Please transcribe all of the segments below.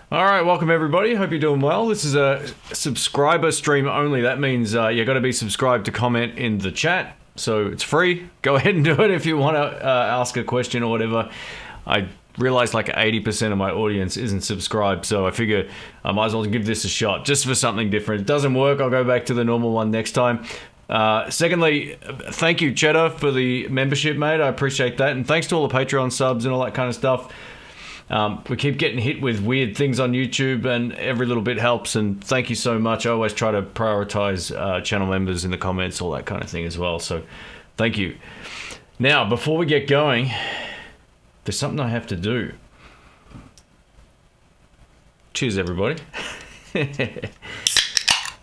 All right, welcome everybody. Hope you're doing well. This is a subscriber stream only. That means you got to be subscribed to comment in the chat. So it's free. Go ahead and do it if you want to ask a question or whatever. I realize like 80% of my audience isn't subscribed, so I figure I might as well give this a shot just for something different. It doesn't work, I'll go back to the normal one next time. Secondly, thank you Cheddar for the membership, mate. I appreciate that, and thanks to all the Patreon subs and all that kind of stuff. We keep getting hit with weird things on YouTube, and every little bit helps, and thank you so much. I always try to prioritize channel members in the comments, all that kind of thing as well, so thank you. Now, before we get going, there's something I have to do. Cheers, everybody.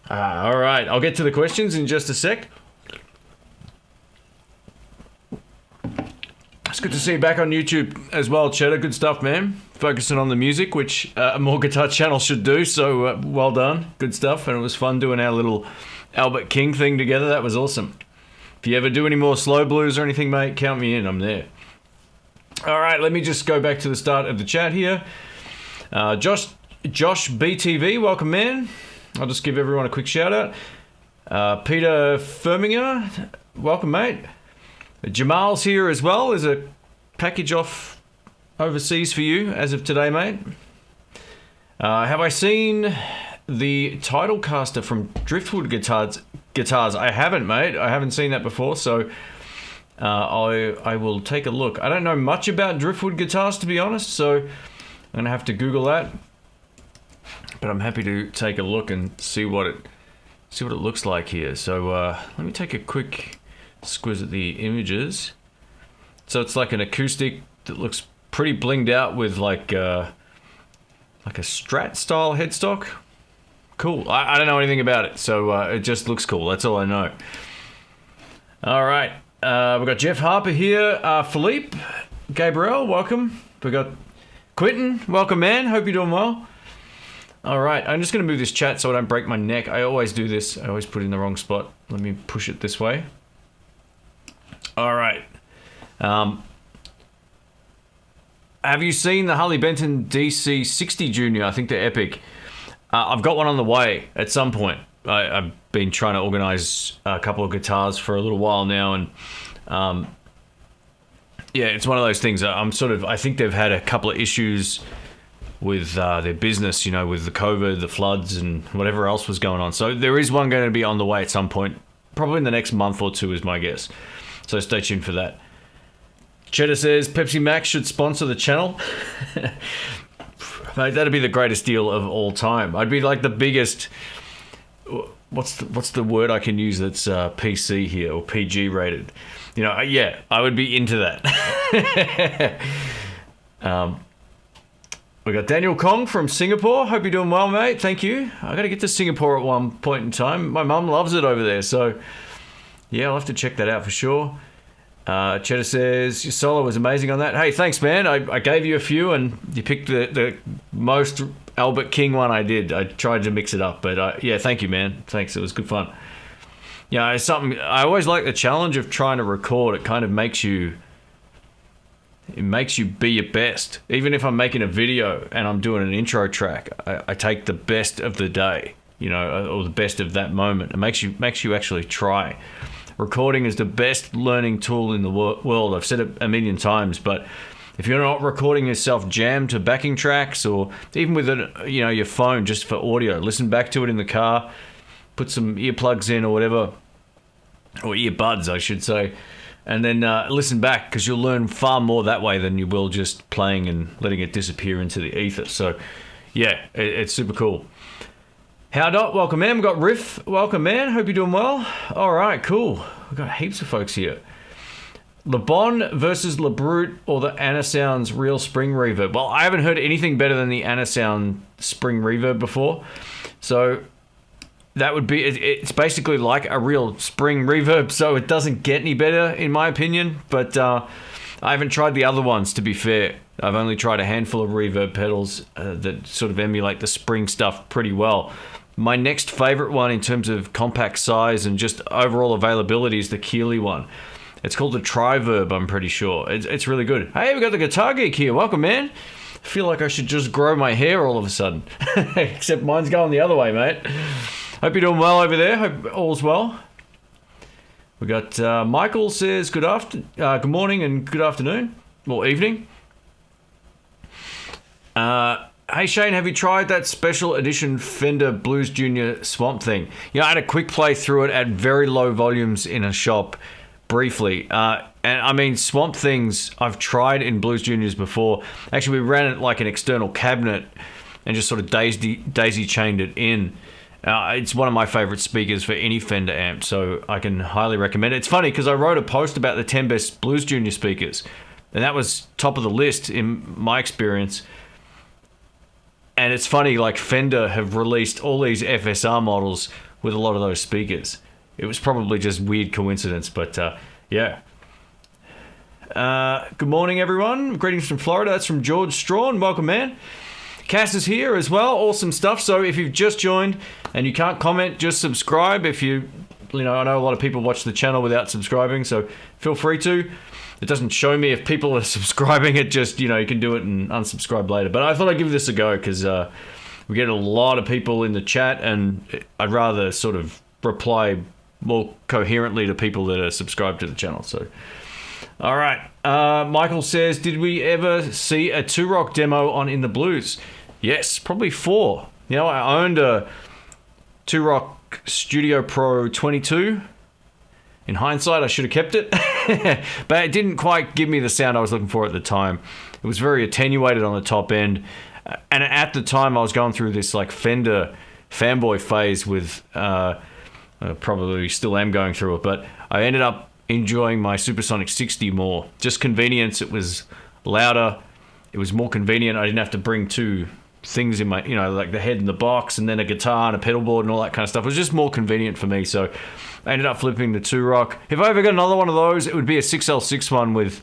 All right, I'll get to the questions in just a sec. It's good to see you back on YouTube as well, Cheddar. Good stuff, man. Focusing on the music, which more guitar channels should do, so well done. Good stuff, and it was fun doing our little Albert King thing together. That was awesome. If you ever do any more slow blues or anything, mate, count me in. I'm there. All right, let me just go back to the start of the chat here. Josh BTV, welcome, man. I'll just give everyone a quick shout out. Peter Firminger, welcome, mate. Jamal's here as well. There's a package off overseas for you as of today, mate. Have I seen the title caster from Driftwood Guitars? I haven't, mate. I haven't seen that before, so I will take a look. I don't know much about Driftwood Guitars, to be honest, so I'm going to have to Google that. But I'm happy to take a look and see what it looks like here. So let me take a quick squiz at the images. So it's like an acoustic that looks pretty blinged out with like a Strat style headstock. Cool. I don't know anything about it, so it just looks cool. That's all I know. All right. We've got Jeff Harper here. Philippe, Gabriel, welcome. We got Quentin, welcome, man. Hope you're doing well. All right, I'm just going to move this chat so I don't break my neck. I always do this. I always put it in the wrong spot. Let me push it this way. All right. Have you seen the Harley Benton DC60 Junior? I think they're epic. I've got one on the way at some point. I've been trying to organize a couple of guitars for a little while now, and yeah, it's one of those things. I think they've had a couple of issues with their business, you know, with the COVID, the floods, and whatever else was going on. So there is one going to be on the way at some point, probably in the next month or two is my guess. So stay tuned for that. Cheddar says Pepsi Max should sponsor the channel. Mate, that'd be the greatest deal of all time. I'd be like the biggest. What's the word I can use that's PC here or PG rated? You know, yeah, I would be into that. We got Daniel Kong from Singapore. Hope you're doing well, mate. Thank you. I got to get to Singapore at one point in time. My mum loves it over there, so yeah, I'll have to check that out for sure. Cheddar says your solo was amazing on that. Hey, thanks, man. I gave you a few, and you picked the most Albert King one I did. I tried to mix it up, but yeah, thank you, man. Thanks. It was good fun. Yeah, it's something I always like, the challenge of trying to record. It kind of makes you. It makes you be your best. Even if I'm making a video and I'm doing an intro track, I take the best of the day, you know, or the best of that moment. It makes you actually try. Recording is the best learning tool in the world. I've said it a million times, but if you're not recording yourself jam to backing tracks, or even with your phone just for audio, listen back to it in the car, put some earplugs in or whatever, or earbuds, I should say. And then listen back, because you'll learn far more that way than you will just playing and letting it disappear into the ether. So, yeah, it's super cool. Howdot, welcome, man. We've got Riff, welcome, man. Hope you're doing well. All right, cool. We've got heaps of folks here. Le Bon versus Le Brute or the Anasound's real spring reverb. Well, I haven't heard anything better than the Anasound spring reverb before. So that would be, it's basically like a real spring reverb, so it doesn't get any better in my opinion, but I haven't tried the other ones, to be fair. I've only tried a handful of reverb pedals that sort of emulate the spring stuff pretty well. My next favorite one in terms of compact size and just overall availability is the Keeley one. It's called the Triverb, I'm pretty sure. It's really good. Hey, we got the Guitar Geek here. Welcome, man. feel like I should just grow my hair all of a sudden. Except mine's going the other way, mate. Hope you're doing well over there. Hope all's well. We got Michael says good morning and good afternoon or evening. Hey Shane, have you tried that special edition Fender Blues Junior Swamp Thing? You know, I had a quick play through it at very low volumes in a shop briefly. And I mean, Swamp Things I've tried in Blues Juniors before. Actually, we ran it like an external cabinet and just sort of daisy chained it in. It's one of my favorite speakers for any Fender amp, so I can highly recommend it. It's funny because I wrote a post about the 10 best Blues Junior speakers, and that was top of the list in my experience. And it's funny, like Fender have released all these FSR models with a lot of those speakers. It was probably just weird coincidence, but yeah. Good morning, everyone. Greetings from Florida. That's from George Strawn. Welcome, man. Cass is here as well. Awesome stuff. So if you've just joined and you can't comment, just subscribe. If you know, I know a lot of people watch the channel without subscribing, so feel free to. It doesn't show me if people are subscribing. It just, you know, you can do it and unsubscribe later. But I thought I'd give this a go because we get a lot of people in the chat, and I'd rather sort of reply more coherently to people that are subscribed to the channel. So, all right. Michael says, did we ever see a 2-Rock demo on In the Blues? Yes, probably 4. You know, I owned a 2-Rock Studio Pro 22. In hindsight, I should have kept it, but it didn't quite give me the sound I was looking for at the time. It was very attenuated on the top end, and at the time I was going through this like Fender fanboy phase with, probably still am going through it, but I ended up enjoying my Supersonic 60 more. Just convenience. It was louder. It was more convenient. I didn't have to bring 2 things in my, you know, like the head and the box and then a guitar and a pedal board and all that kind of stuff. It was just more convenient for me, so I ended up flipping the 2-Rock. If I ever got another one of those, it would be a 6L6 one with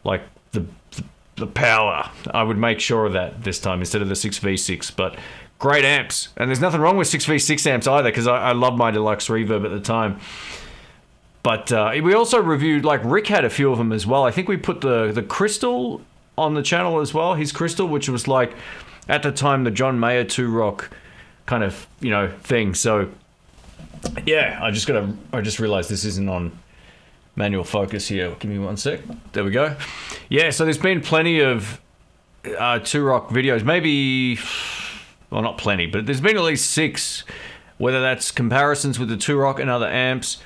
like the power. I would make sure of that this time instead of the 6V6, but great amps. And there's nothing wrong with 6V6 amps either, because I love my Deluxe Reverb at the time. But we also reviewed, like Rick had a few of them as well. I think we put the Crystal on the channel as well, his Crystal, which was like, at the time, the John Mayer 2-Rock kind of, you know, thing. So, yeah, I just realized this isn't on manual focus here. Give me one sec. There we go. Yeah, so there's been plenty of 2-Rock videos. Maybe, well, not plenty, but there's been at least 6, whether that's comparisons with the 2-Rock and other amps,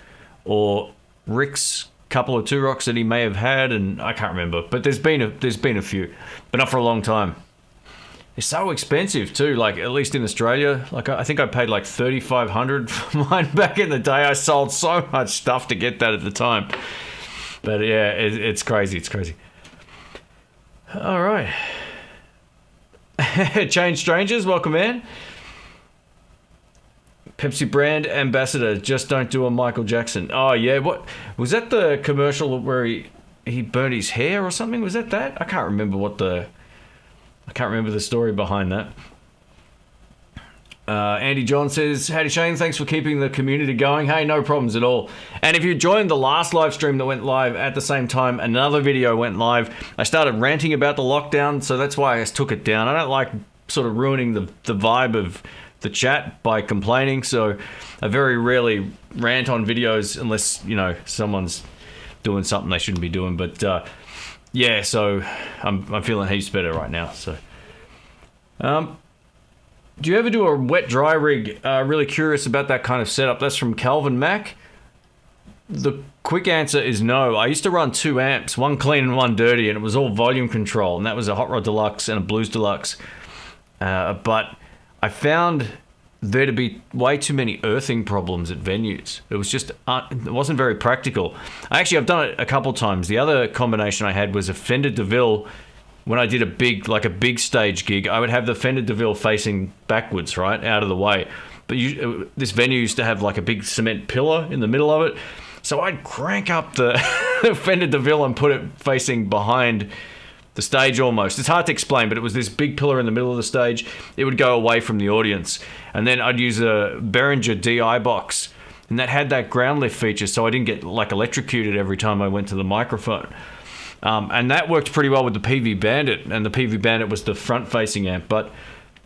or Rick's couple of 2-Rocks that he may have had, and I can't remember. But there's been a few, but not for a long time. It's so expensive too, like at least in Australia. Like I think I paid like $3,500 for mine back in the day. I sold so much stuff to get that at the time. But yeah, it's crazy. It's crazy. All right. Change Strangers, welcome in. Pepsi brand ambassador, just don't do a Michael Jackson. Oh yeah, what was that? The commercial where he burnt his hair or something? Was that? I can't remember I can't remember the story behind that. Andy John says, howdy Shane, thanks for keeping the community going. Hey, no problems at all. And if you joined the last live stream that went live at the same time, another video went live. I started ranting about the lockdown, so that's why I just took it down. I don't like sort of ruining the vibe of the chat by complaining, so I very rarely rant on videos unless, you know, someone's doing something they shouldn't be doing. But yeah, so I'm feeling heaps better right now. So, do you ever do a wet dry rig? Really curious about that kind of setup. That's from Calvin Mack. The quick answer is no. I used to run 2 amps, one clean and one dirty, and it was all volume control, and that was a Hot Rod Deluxe and a Blues Deluxe. But I found there to be way too many earthing problems at venues. It was just, it wasn't very practical. I've done it a couple times. The other combination I had was a Fender DeVille. When I did a big stage gig, I would have the Fender DeVille facing backwards, right, out of the way. But this venue used to have like a big cement pillar in the middle of it. So I'd crank up the Fender DeVille and put it facing behind the stage almost. It's hard to explain, but it was this big pillar in the middle of the stage. It would go away from the audience. And then I'd use a Behringer DI box, and that had that ground lift feature, so I didn't get like electrocuted every time I went to the microphone. And that worked pretty well with the PV Bandit, and the PV Bandit was the front-facing amp, but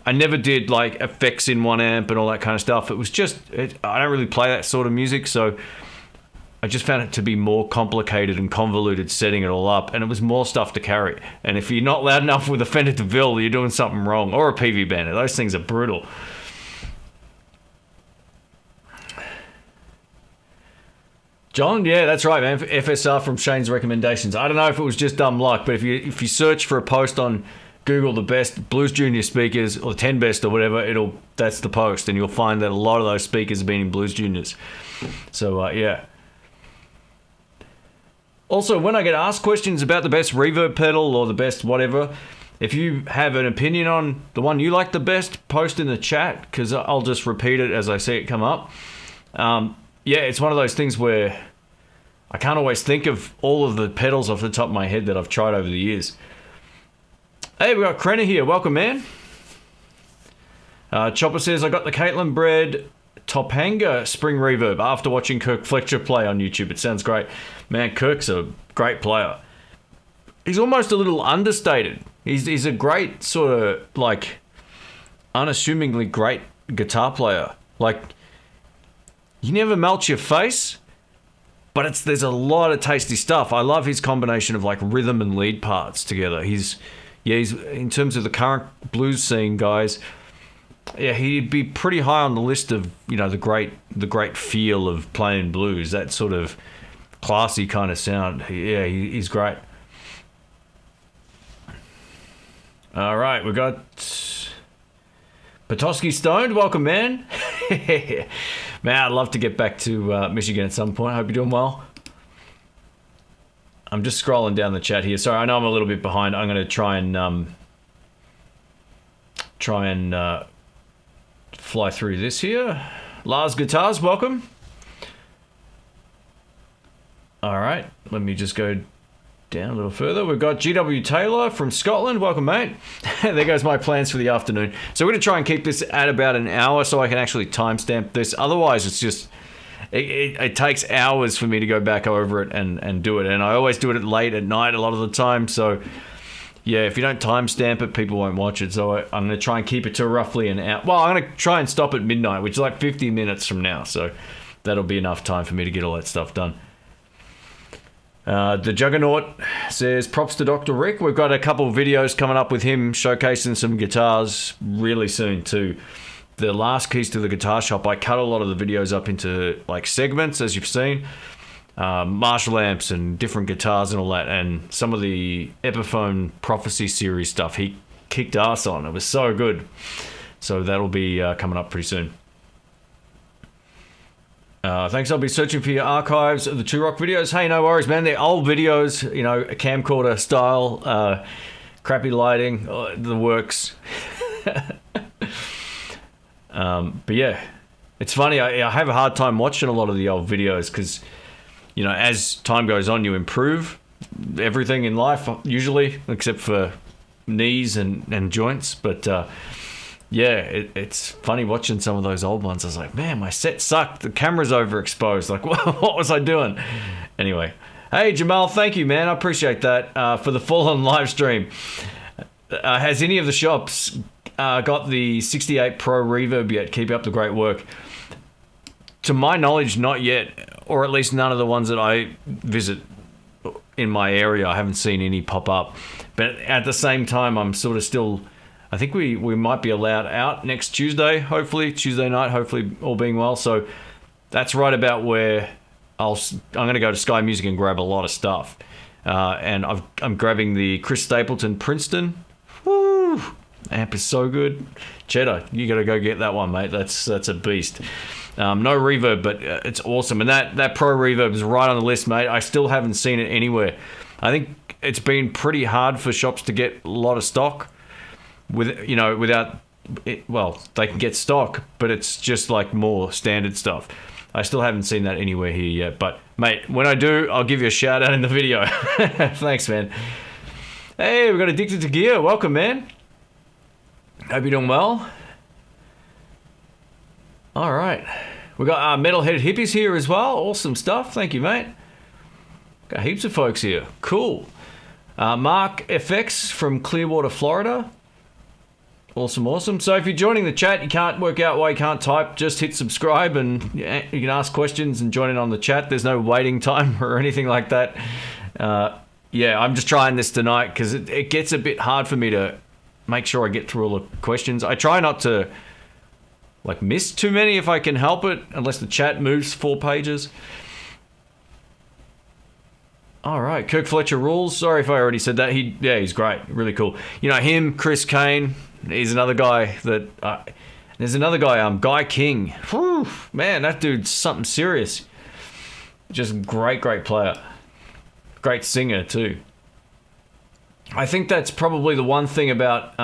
I never did like effects in one amp and all that kind of stuff. It was just, I don't really play that sort of music, so I just found it to be more complicated and convoluted setting it all up, and it was more stuff to carry. And if you're not loud enough with a Fender DeVille, you're doing something wrong, or a PV Bandit. Those things are brutal. John, yeah, that's right, man. FSR from Shane's recommendations. I don't know if it was just dumb luck, but if you search for a post on Google the best Blues Junior speakers or 10 best or whatever, that's the post, and you'll find that a lot of those speakers have been in Blues Juniors. So yeah. Also, when I get asked questions about the best reverb pedal or the best whatever, if you have an opinion on the one you like the best, post in the chat, because I'll just repeat it as I see it come up. Yeah, it's one of those things where I can't always think of all of the pedals off the top of my head that I've tried over the years. Hey, we got Krenner here. Welcome, man. Chopper says, I got the Caitlin Bread Topanga Spring Reverb after watching Kirk Fletcher play on YouTube. It sounds great. Man, Kirk's a great player. He's almost a little understated. He's a great sort of, like, unassumingly great guitar player. Like, he never melts your face, but there's a lot of tasty stuff. I love his combination of like rhythm and lead parts together. He's in terms of the current blues scene, guys. Yeah, he'd be pretty high on the list of, you know, the great feel of playing blues. That sort of classy kind of sound. Yeah, he's great. All right, we got Petoskey Stoned. Welcome, man. Man, I'd love to get back to Michigan at some point. I hope you're doing well. I'm just scrolling down the chat here. Sorry, I know I'm a little bit behind. I'm going to try and fly through this here. Lars Guitars, welcome. All right, let me just go down a little further. We've got GW Taylor from Scotland. Welcome, mate. There goes my plans for the afternoon. So we're going to try and keep this at about an hour so I can actually timestamp this. Otherwise, it's just, it takes hours for me to go back over it and do it. And I always do it late at night a lot of the time. So yeah, if you don't timestamp it, people won't watch it. So I'm going to try and keep it to roughly an hour. Well, I'm going to try and stop at midnight, which is like 50 minutes from now. So that'll be enough time for me to get all that stuff done. The Juggernaut says, props to Dr. Rick. We've got a couple of videos coming up with him showcasing some guitars really soon too. The last Keys to the Guitar Shop, I cut a lot of the videos up into like segments, as you've seen. Marshall amps and different guitars and all that, and some of the Epiphone Prophecy series stuff he kicked ass on. It was so good. So that'll be coming up pretty soon. Thanks, I'll be searching for your archives of the Two Rock videos. Hey, no worries, man. They're old videos, you know, camcorder style, crappy lighting, the works. But yeah, it's funny. I have a hard time watching a lot of the old videos because, you know, as time goes on, you improve everything in life, usually, except for knees and joints. But yeah, it's funny watching some of those old ones. I was like, man, my set sucked. The camera's overexposed. Like, what was I doing? Anyway, hey, Jamal, thank you, man. I appreciate that for the full-on live stream. Has any of the shops got the 68 Pro Reverb yet? Keep up the great work. To my knowledge, not yet, or at least none of the ones that I visit in my area. I haven't seen any pop up. But at the same time, I'm sort of still... I think we might be allowed out next Tuesday, hopefully, Tuesday night, hopefully all being well. So that's right about where I'm going to go to Sky Music and grab a lot of stuff. And I'm grabbing the Chris Stapleton Princeton. Woo! Amp is so good. Cheddar, you got to go get that one, mate. That's a beast. No reverb, but it's awesome. And that Pro Reverb is right on the list, mate. I still haven't seen it anywhere. I think it's been pretty hard for shops to get a lot of stock. Without it, well, they can get stock, but it's just like more standard stuff. I still haven't seen that anywhere here yet, but mate, when I do, I'll give you a shout out in the video. Thanks, man. Hey, we've got Addicted to Gear. Welcome, man. Hope you're doing well. All right, we got Metalhead Hippies here as well. Awesome stuff. Thank you, mate. Got heaps of folks here. Cool. Mark FX from Clearwater, Florida. Awesome. So if you're joining the chat, you can't work out why you can't type, just hit subscribe and you can ask questions and join in on the chat. There's no waiting time or anything like that. Yeah, I'm just trying this tonight because it gets a bit hard for me to make sure I get through all the questions. I try not to miss too many if I can help it, unless the chat moves 4 pages. All right, Kirk Fletcher rules. Sorry if I already said that. He's great, really cool. You know him, Chris Kane. He's another guy that. There's another guy, Guy King. Whew, man, that dude's something serious. Just great player. Great singer too. I think that's probably the one thing about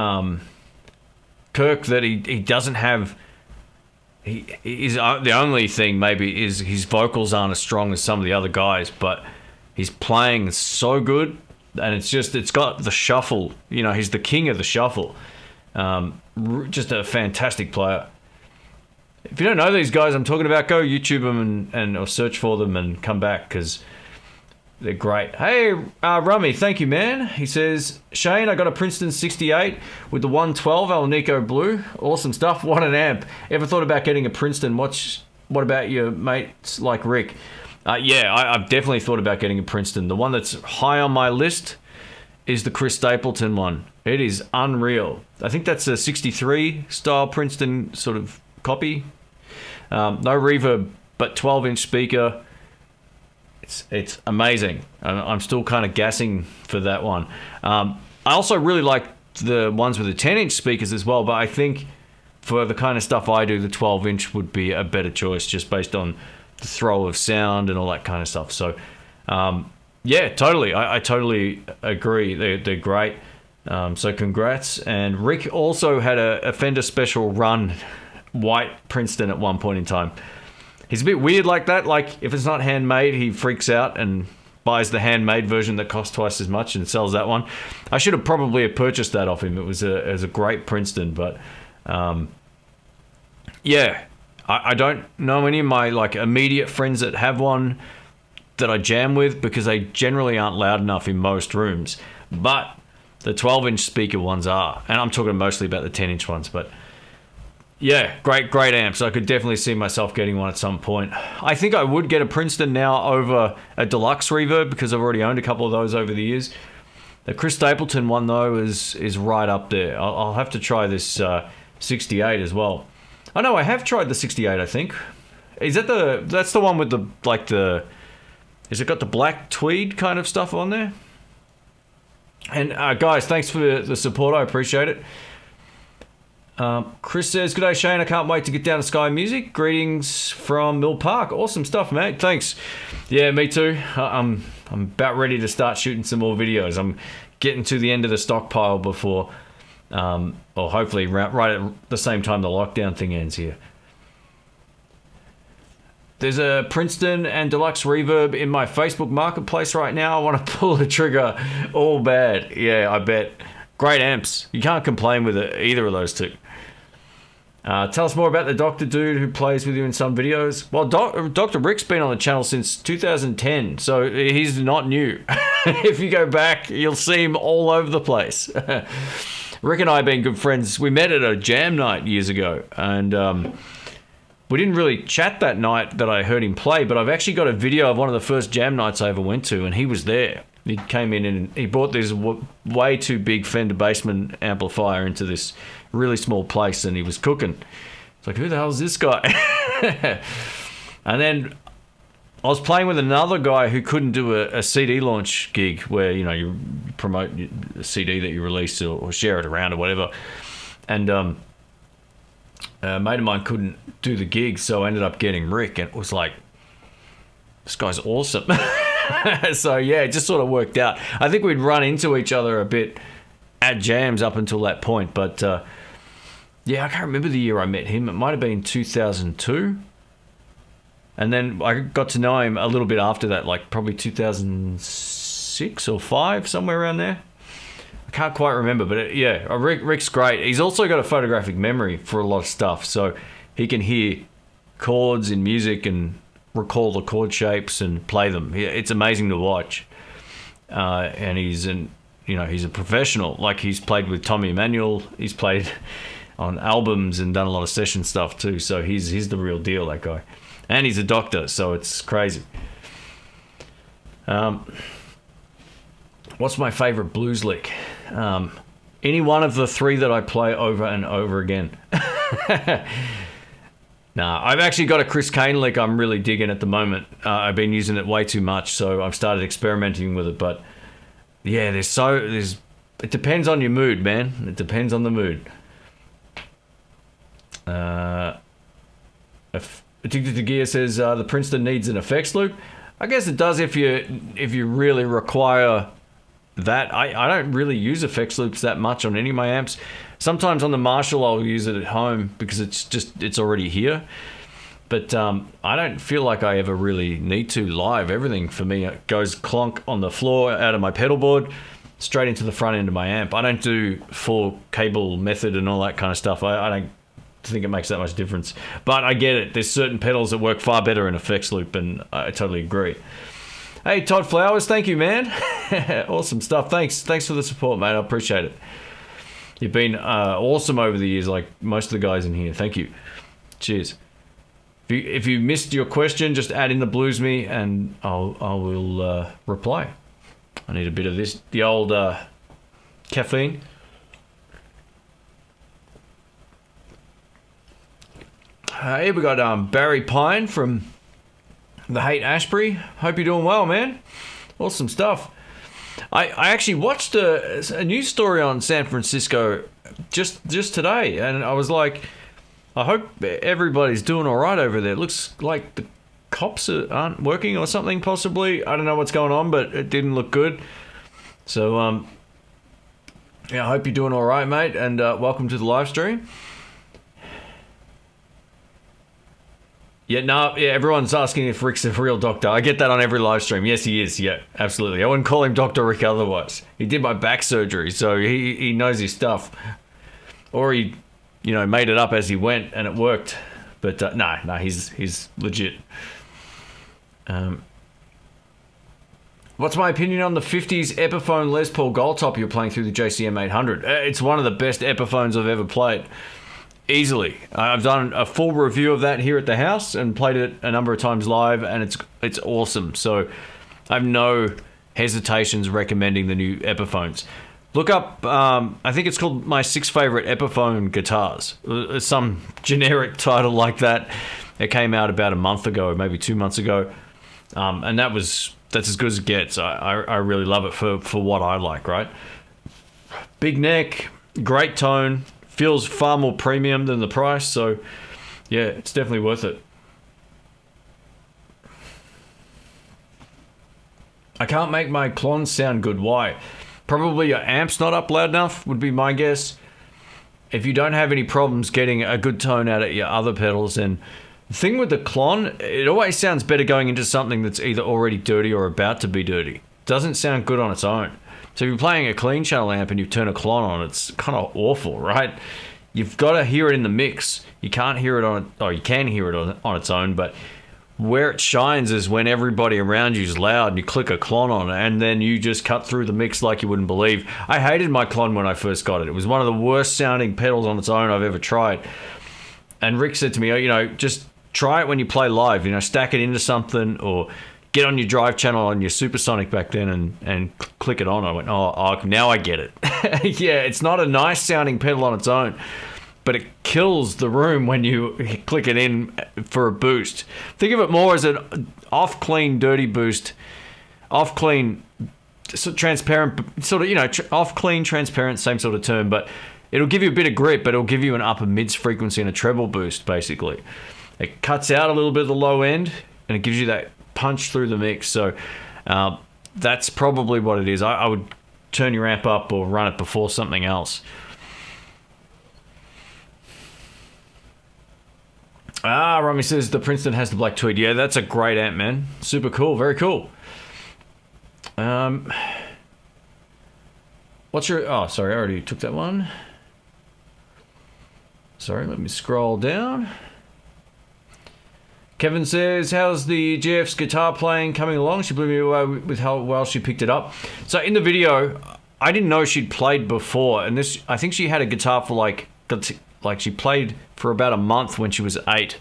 Kirk that he doesn't have. He's the only thing maybe is his vocals aren't as strong as some of the other guys, but his playing is so good, and it's got the shuffle. You know, he's the king of the shuffle. Just a fantastic player. If you don't know these guys I'm talking about, go YouTube them and or search for them and come back because they're great. Hey, Rummy, thank you, man. He says, Shane, I got a Princeton 68 with the 112 Alnico Blue. Awesome stuff. What an amp. Ever thought about getting a Princeton? What about your mates like Rick? Yeah, I've definitely thought about getting a Princeton. The one that's high on my list is the Chris Stapleton one. It is unreal. I think that's a 63 style Princeton sort of copy. No reverb, but 12-inch speaker. It's amazing. I'm still kind of gassing for that one. I also really like the ones with the 10-inch speakers as well, but I think for the kind of stuff I do, the 12-inch would be a better choice just based on the throw of sound and all that kind of stuff. So, yeah, totally. I totally agree. They're great. So congrats. And Rick also had a Fender Special Run white Princeton at one point in time. He's a bit weird like that. Like, if it's not handmade, he freaks out and buys the handmade version that costs twice as much and sells that one. I should have probably purchased that off him. It was a great Princeton, but yeah, I don't know any of my immediate friends that have one that I jam with because they generally aren't loud enough in most rooms. But the 12-inch speaker ones are, and I'm talking mostly about the 10-inch ones, but yeah, great amps. I could definitely see myself getting one at some point. I think I would get a Princeton now over a Deluxe Reverb because I've already owned a couple of those over the years. The Chris Stapleton one though is right up there. I'll have to try this 68 as well. I know I have tried the 68. I think that's the one with the has it got the black tweed kind of stuff on there? And guys, thanks for the support. I appreciate it. Chris says, "G'day Shane, I can't wait to get down to Sky Music. Greetings from Mill Park. Awesome stuff, mate. Thanks." Yeah, me too. I'm about ready to start shooting some more videos. I'm getting to the end of the stockpile before, or hopefully right at the same time the lockdown thing ends here. There's a Princeton and Deluxe Reverb in my Facebook Marketplace right now. I want to pull the trigger all bad. Yeah, I bet. Great amps. You can't complain with either of those two. Tell us more about the Dr. Dude who plays with you in some videos. Well, Dr. Rick's been on the channel since 2010, so he's not new. If you go back, you'll see him all over the place. Rick and I have been good friends. We met at a jam night years ago, and we didn't really chat that night that I heard him play, but I've actually got a video of one of the first jam nights I ever went to, and he was there. He came in and he brought this way too big Fender Bassman amplifier into this really small place, and he was cooking. It's like, who the hell is this guy? And then I was playing with another guy who couldn't do a CD launch gig where, you know, you promote a CD that you release or share it around or whatever. And a mate of mine couldn't do the gig, so I ended up getting Rick, and it was like, this guy's awesome. So yeah, it just sort of worked out. I think we'd run into each other a bit at jams up until that point, but yeah, I can't remember the year I met him. It might have been 2002, and then I got to know him a little bit after that, like probably 2006 or 5, somewhere around there. I can't quite remember, but yeah, Rick's great. He's also got a photographic memory for a lot of stuff, so he can hear chords in music and recall the chord shapes and play them. It's amazing to watch. And he's an you know, he's a professional. Like, he's played with Tommy Emmanuel. He's played on albums and done a lot of session stuff too. So he's the real deal, that guy. And he's a doctor, so it's crazy. What's my favorite blues lick? Any one of the three that I play over and over again. Nah, I've actually got a Chris Kane lick I'm really digging at the moment. I've been using it way too much, so I've started experimenting with it. But yeah, it depends on your mood, man. It depends on the mood. Addicted to Gear says the Princeton needs an effects loop. I guess it does if you really require that. I don't really use effects loops that much on any of my amps. Sometimes on the Marshall I'll use it at home because it's already here. But I don't feel like I ever really need to live. Everything for me goes clonk on the floor out of my pedal board straight into the front end of my amp. I don't do full cable method and all that kind of stuff. I don't think it makes that much difference. But I get it. There's certain pedals that work far better in effects loop, and I totally agree. Hey, Todd Flowers, thank you, man. Awesome stuff. Thanks for the support, mate. I appreciate it. You've been awesome over the years, like most of the guys in here. Thank you. Cheers. If you missed your question, just add in the blues me, and I will reply. I need a bit of this, the old caffeine. Here we got Barry Pine from the Hate Ashbury. Hope you're doing well, man. Awesome stuff. I actually watched a news story on San Francisco just today, and I was like, I hope everybody's doing all right over there. It looks like the cops aren't working or something, possibly. I don't know what's going on, but it didn't look good. So, yeah, I hope you're doing all right, mate, and welcome to the live stream. Yeah, everyone's asking if Rick's a real doctor. I get that on every live stream. Yes, he is. Yeah, absolutely. I wouldn't call him Dr. Rick otherwise. He did my back surgery, so he knows his stuff. Or he, you know, made it up as he went and it worked. But no, he's legit. What's my opinion on the 50s Epiphone Les Paul Gold Top you're playing through the JCM 800? It's one of the best Epiphones I've ever played. Easily. I've done a full review of that here at the house and played it a number of times live, and it's awesome. So I have no hesitations recommending the new Epiphones. Look up, I think it's called My 6 Favorite Epiphone Guitars. Some generic title like that. It came out about a month ago, maybe 2 months ago. And that's as good as it gets. I really love it for what I like, right? Big neck, great tone. Feels far more premium than the price, so yeah, it's definitely worth it. I can't make my Klon sound good. Why? Probably your amp's not up loud enough, would be my guess. If you don't have any problems getting a good tone out of your other pedals, then the thing with the Klon, it always sounds better going into something that's either already dirty or about to be dirty. It doesn't sound good on its own. So if you're playing a clean channel amp and you turn a Klon on, it's kind of awful, right? You've got to hear it in the mix. You can't hear it you can hear it on its own, but where it shines is when everybody around you is loud and you click a Klon on it, and then you just cut through the mix like you wouldn't believe. I hated my Klon when I first got it. It was one of the worst sounding pedals on its own I've ever tried. And Rick said to me, just try it when you play live, stack it into something or get on your drive channel on your Supersonic back then and click it on. I went, oh, now I get it. Yeah, it's not a nice sounding pedal on its own, but it kills the room when you click it in for a boost. Think of it more as an off clean, dirty boost, off clean, transparent, off clean, transparent, same sort of term, but it'll give you a bit of grip, but it'll give you an upper mids frequency and a treble boost, basically. It cuts out a little bit of the low end and it gives you that punch through the mix. So that's probably what it is. I would turn your amp up or run it before something else. Romy says the Princeton has the black tweed. Yeah, that's a great amp, man. Super cool. Very cool. What's your... Oh, sorry, I already took that one. Sorry, let me scroll down. Kevin says, how's the GF's guitar playing coming along? She blew me away with how well she picked it up. So in the video, I didn't know she'd played before, and this, I think she had a guitar for like she played for about a month when she was 8.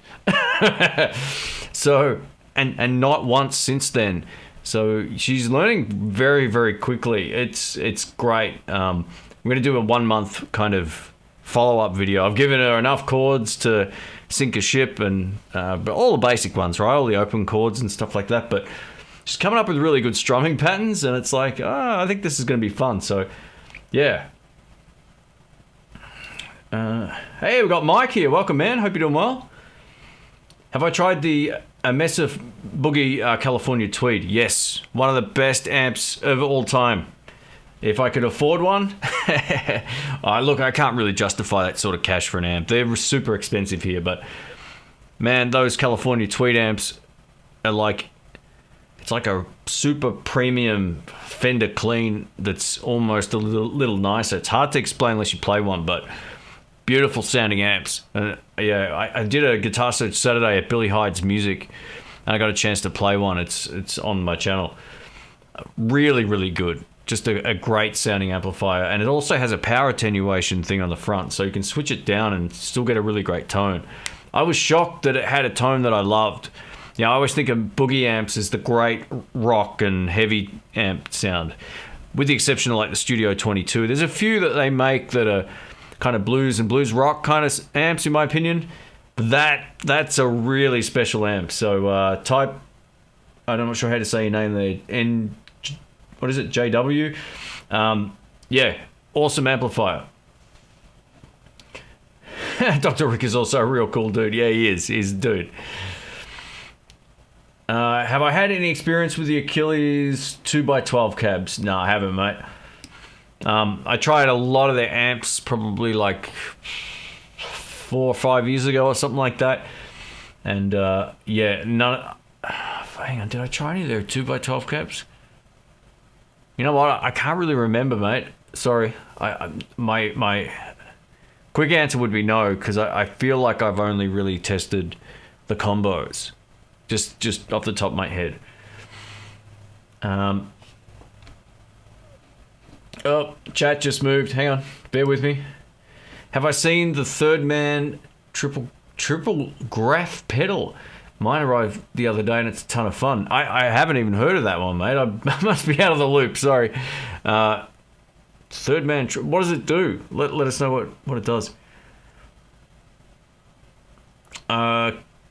So, and not once since then. So she's learning very, very quickly. It's great. I'm going to do a 1 month kind of follow-up video. I've given her enough chords to sync a ship, and but all the basic ones, right? All the open chords and stuff like that. But she's coming up with really good strumming patterns, and it's like, I think this is going to be fun. So, yeah. Hey, we've got Mike here. Welcome, man. Hope you're doing well. Have I tried the Mesa Boogie California Tweed? Yes, one of the best amps of all time. If I could afford one, look, I can't really justify that sort of cash for an amp. They're super expensive here, but man, those California Tweed amps are like, it's like a super premium Fender clean that's almost a little nicer. It's hard to explain unless you play one, but beautiful sounding amps. Yeah, I did a guitar search Saturday at Billy Hyde's Music, and I got a chance to play one. It's on my channel. Really, really good. Just a great sounding amplifier, and it also has a power attenuation thing on the front, so you can switch it down and still get a really great tone. I was shocked that it had a tone that I loved. You know, I always think of Boogie amps as the great rock and heavy amp sound, with the exception of like the Studio 22. There's a few that they make that are kind of blues and blues rock kind of amps, in my opinion. But that's a really special amp. So type, I'm not sure how to say your name there, what is it, JW? Yeah, awesome amplifier. Dr. Rick is also a real cool dude. Yeah, he is. He's a dude. Have I had any experience with the Achilles 2x12 cabs? No, I haven't, mate. I tried a lot of their amps probably like 4 or 5 years ago or something like that. And yeah, none. Hang on, did I try any of their 2x12 cabs? You know what? I can't really remember, mate. Sorry. My quick answer would be no, because I feel like I've only really tested the combos, just off the top of my head. Oh, chat just moved. Hang on, bear with me. Have I seen the Third Man triple graph pedal? Mine arrived the other day and it's a ton of fun. I haven't even heard of that one, mate. I must be out of the loop, sorry. Third Man, what does it do? Let us know what it does.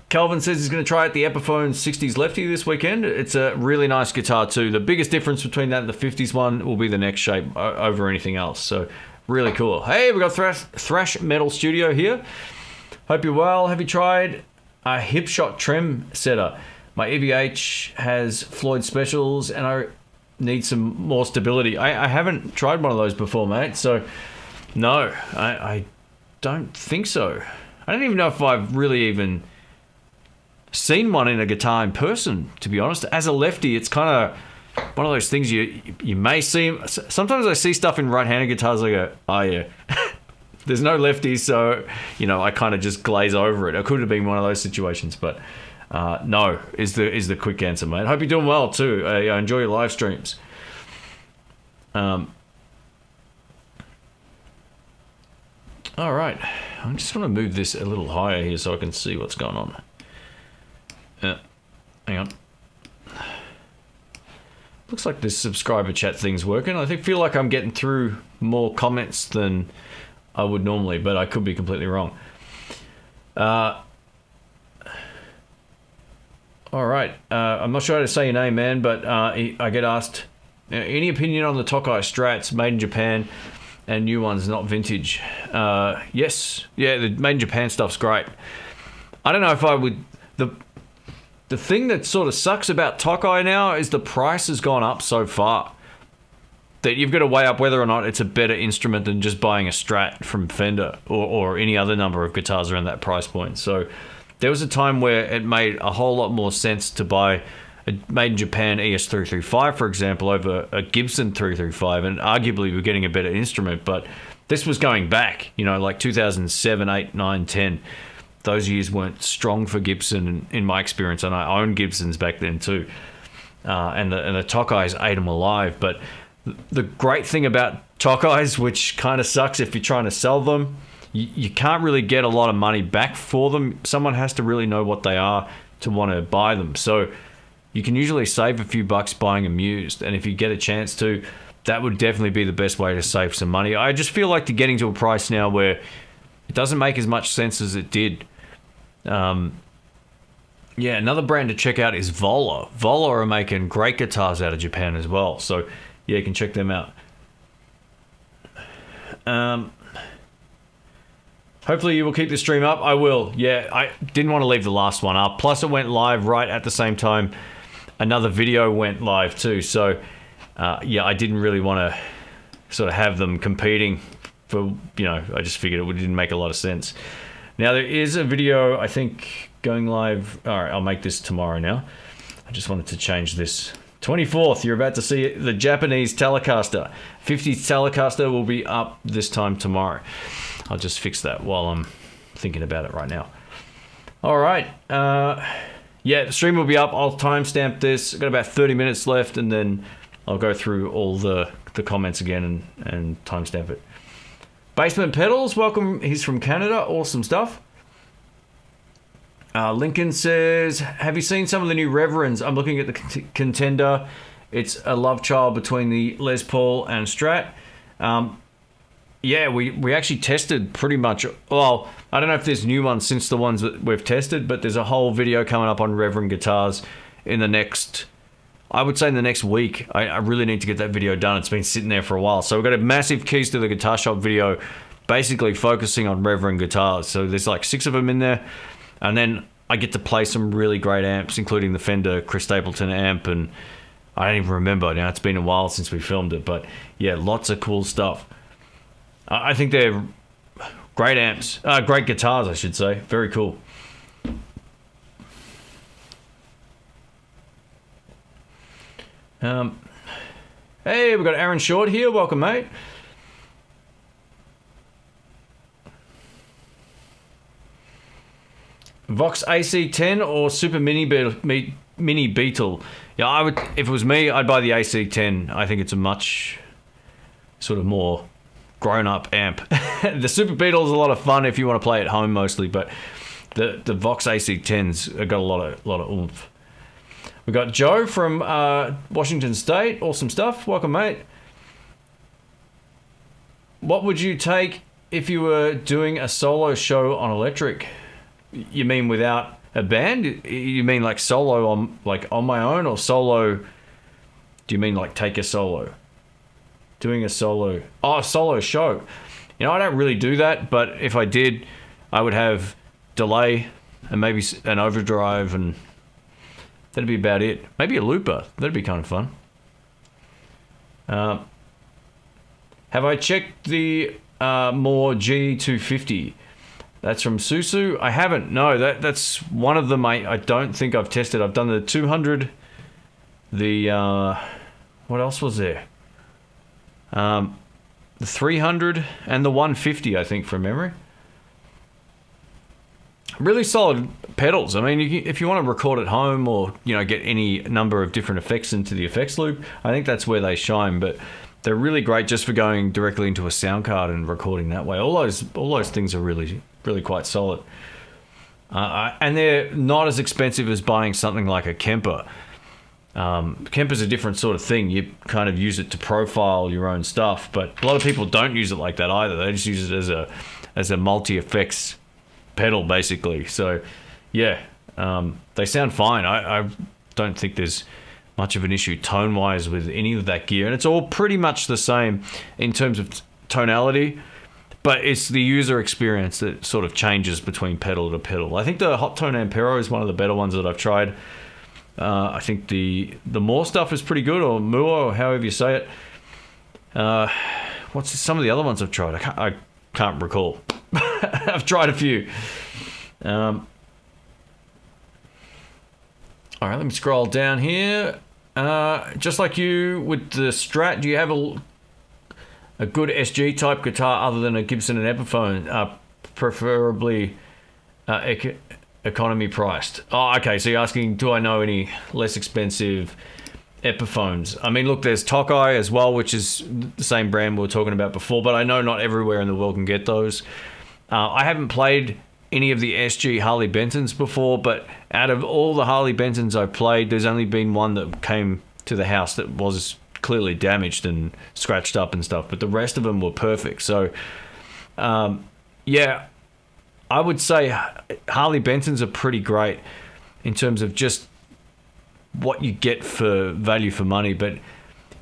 Calvin says he's going to try out the Epiphone 60s Lefty this weekend. It's a really nice guitar too. The biggest difference between that and the 50s one will be the neck shape over anything else. So really cool. Hey, we got Thrash Metal Studio here. Hope you're well. Have you tried a Hipshot trem setter? My EVH has Floyd Specials and I need some more stability. I haven't tried one of those before, mate. So no, I don't think so. I don't even know if I've really even seen one in a guitar in person, to be honest. As a lefty, it's kind of one of those things you may see. Sometimes I see stuff in right-handed guitars, I go, oh yeah. There's no lefties, so, you know, I kind of just glaze over it. It could have been one of those situations, but no is the quick answer, mate. Hope you're doing well, too. I enjoy your live streams. All right. I just want to move this a little higher here so I can see what's going on. Hang on. Looks like this subscriber chat thing's working. I feel like I'm getting through more comments than I would normally, but I could be completely wrong. All right. I'm not sure how to say your name, man, but I get asked, any opinion on the Tokai Strats made in Japan and new ones, not vintage? Yes. Yeah, the made in Japan stuff's great. I don't know if I would... The thing that sort of sucks about Tokai now is the price has gone up so far that you've got to weigh up whether or not it's a better instrument than just buying a Strat from Fender or any other number of guitars around that price point. So there was a time where it made a whole lot more sense to buy a made in Japan ES335, for example, over a Gibson 335, and arguably we're getting a better instrument. But this was going back, you know, like 2007, 8, 9, 10. Those years weren't strong for Gibson in my experience, and I owned Gibsons back then too. And the Tokais ate them alive. But The great thing about Tokais, which kind of sucks if you're trying to sell them, you can't really get a lot of money back for them. Someone has to really know what they are to want to buy them. So you can usually save a few bucks buying them used. And if you get a chance to, that would definitely be the best way to save some money. I just feel like they're getting to a price now where it doesn't make as much sense as it did. Yeah, another brand to check out is Vola. Vola are making great guitars out of Japan as well. So yeah, you can check them out. Hopefully you will keep the stream up. I will. Yeah, I didn't want to leave the last one up. Plus it went live right at the same time another video went live too. So yeah, I didn't really want to sort of have them competing for, I just figured it didn't make a lot of sense. Now there is a video, I think, going live. All right, I'll make this tomorrow now. I just wanted to change this. 24th, you're about to see the Japanese Telecaster. 50th Telecaster will be up this time tomorrow. I'll just fix that while I'm thinking about it right now. All right. Yeah, the stream will be up. I'll timestamp this. I've got about 30 minutes left, and then I'll go through all the comments again and timestamp it. Basement Pedals, welcome. He's from Canada. Awesome stuff. Lincoln says, have you seen some of the new Reverends? I'm looking at the Contender. It's a love child between the Les Paul and Strat. Yeah, we actually tested pretty much. Well, I don't know if there's new ones since the ones that we've tested, but there's a whole video coming up on Reverend Guitars in the next, I would say in the next week. I really need to get that video done. It's been sitting there for a while. So we've got a massive Keys to the Guitar Shop video basically focusing on Reverend Guitars. So there's like 6 of them in there. And then I get to play some really great amps, including the Fender Chris Stapleton amp. And I don't even remember now. It's been a while since we filmed it. But yeah, lots of cool stuff. I think they're great amps. Great guitars, I should say. Very cool. Hey, we've got Aaron Short here. Welcome, mate. Vox AC10 or Super Mini Beetle? Yeah, I would. If it was me, I'd buy the AC10. I think it's a much sort of more grown-up amp. The Superbeatle is a lot of fun if you want to play at home mostly, but the Vox AC10's got a lot of oomph. We got Joe from Washington State. Awesome stuff. Welcome, mate. What would you take if you were doing a solo show on electric? You mean without a band? You mean like solo on my own, or solo? Do you mean like take a solo? Doing a solo? Oh, a solo show. I don't really do that, but if I did, I would have delay and maybe an overdrive, and that'd be about it. Maybe a looper. That'd be kind of fun. Have I checked the more G250? That's from Susu. I haven't. No, that's one of them. I don't think I've tested. I've done the 200. The what else was there? The 300 and the 150, I think, from memory. Really solid pedals. I mean, if you want to record at home or get any number of different effects into the effects loop, I think that's where they shine. But they're really great just for going directly into a sound card and recording that way. All those things are really quite solid. And they're not as expensive as buying something like a Kemper. Kemper's a different sort of thing. You kind of use it to profile your own stuff, but a lot of people don't use it like that either. They just use it as a multi-effects pedal, basically. So, yeah, they sound fine. I don't think there's much of an issue tone-wise with any of that gear, and it's all pretty much the same in terms of tonality, but it's the user experience that sort of changes between pedal to pedal. I think the Hot Tone Ampero is one of the better ones that I've tried. I think the Moore stuff is pretty good, or Moore, or however you say it. What's some of the other ones I've tried? I can't recall. I've tried a few. All right, let me scroll down here. Just like you with the Strat, do you have a good SG type guitar other than a Gibson and Epiphone, preferably economy priced? Oh, okay, so you're asking, do I know any less expensive Epiphones. I mean, look, there's Tokai as well, which is the same brand we were talking about before, but I know not everywhere in the world can get those. I haven't played any of the SG Harley Bentons before, but out of all the Harley Bentons I've played, there's only been one that came to the house that was clearly damaged and scratched up and stuff, but the rest of them were perfect. So, yeah, I would say Harley Bentons are pretty great in terms of just what you get for value for money. But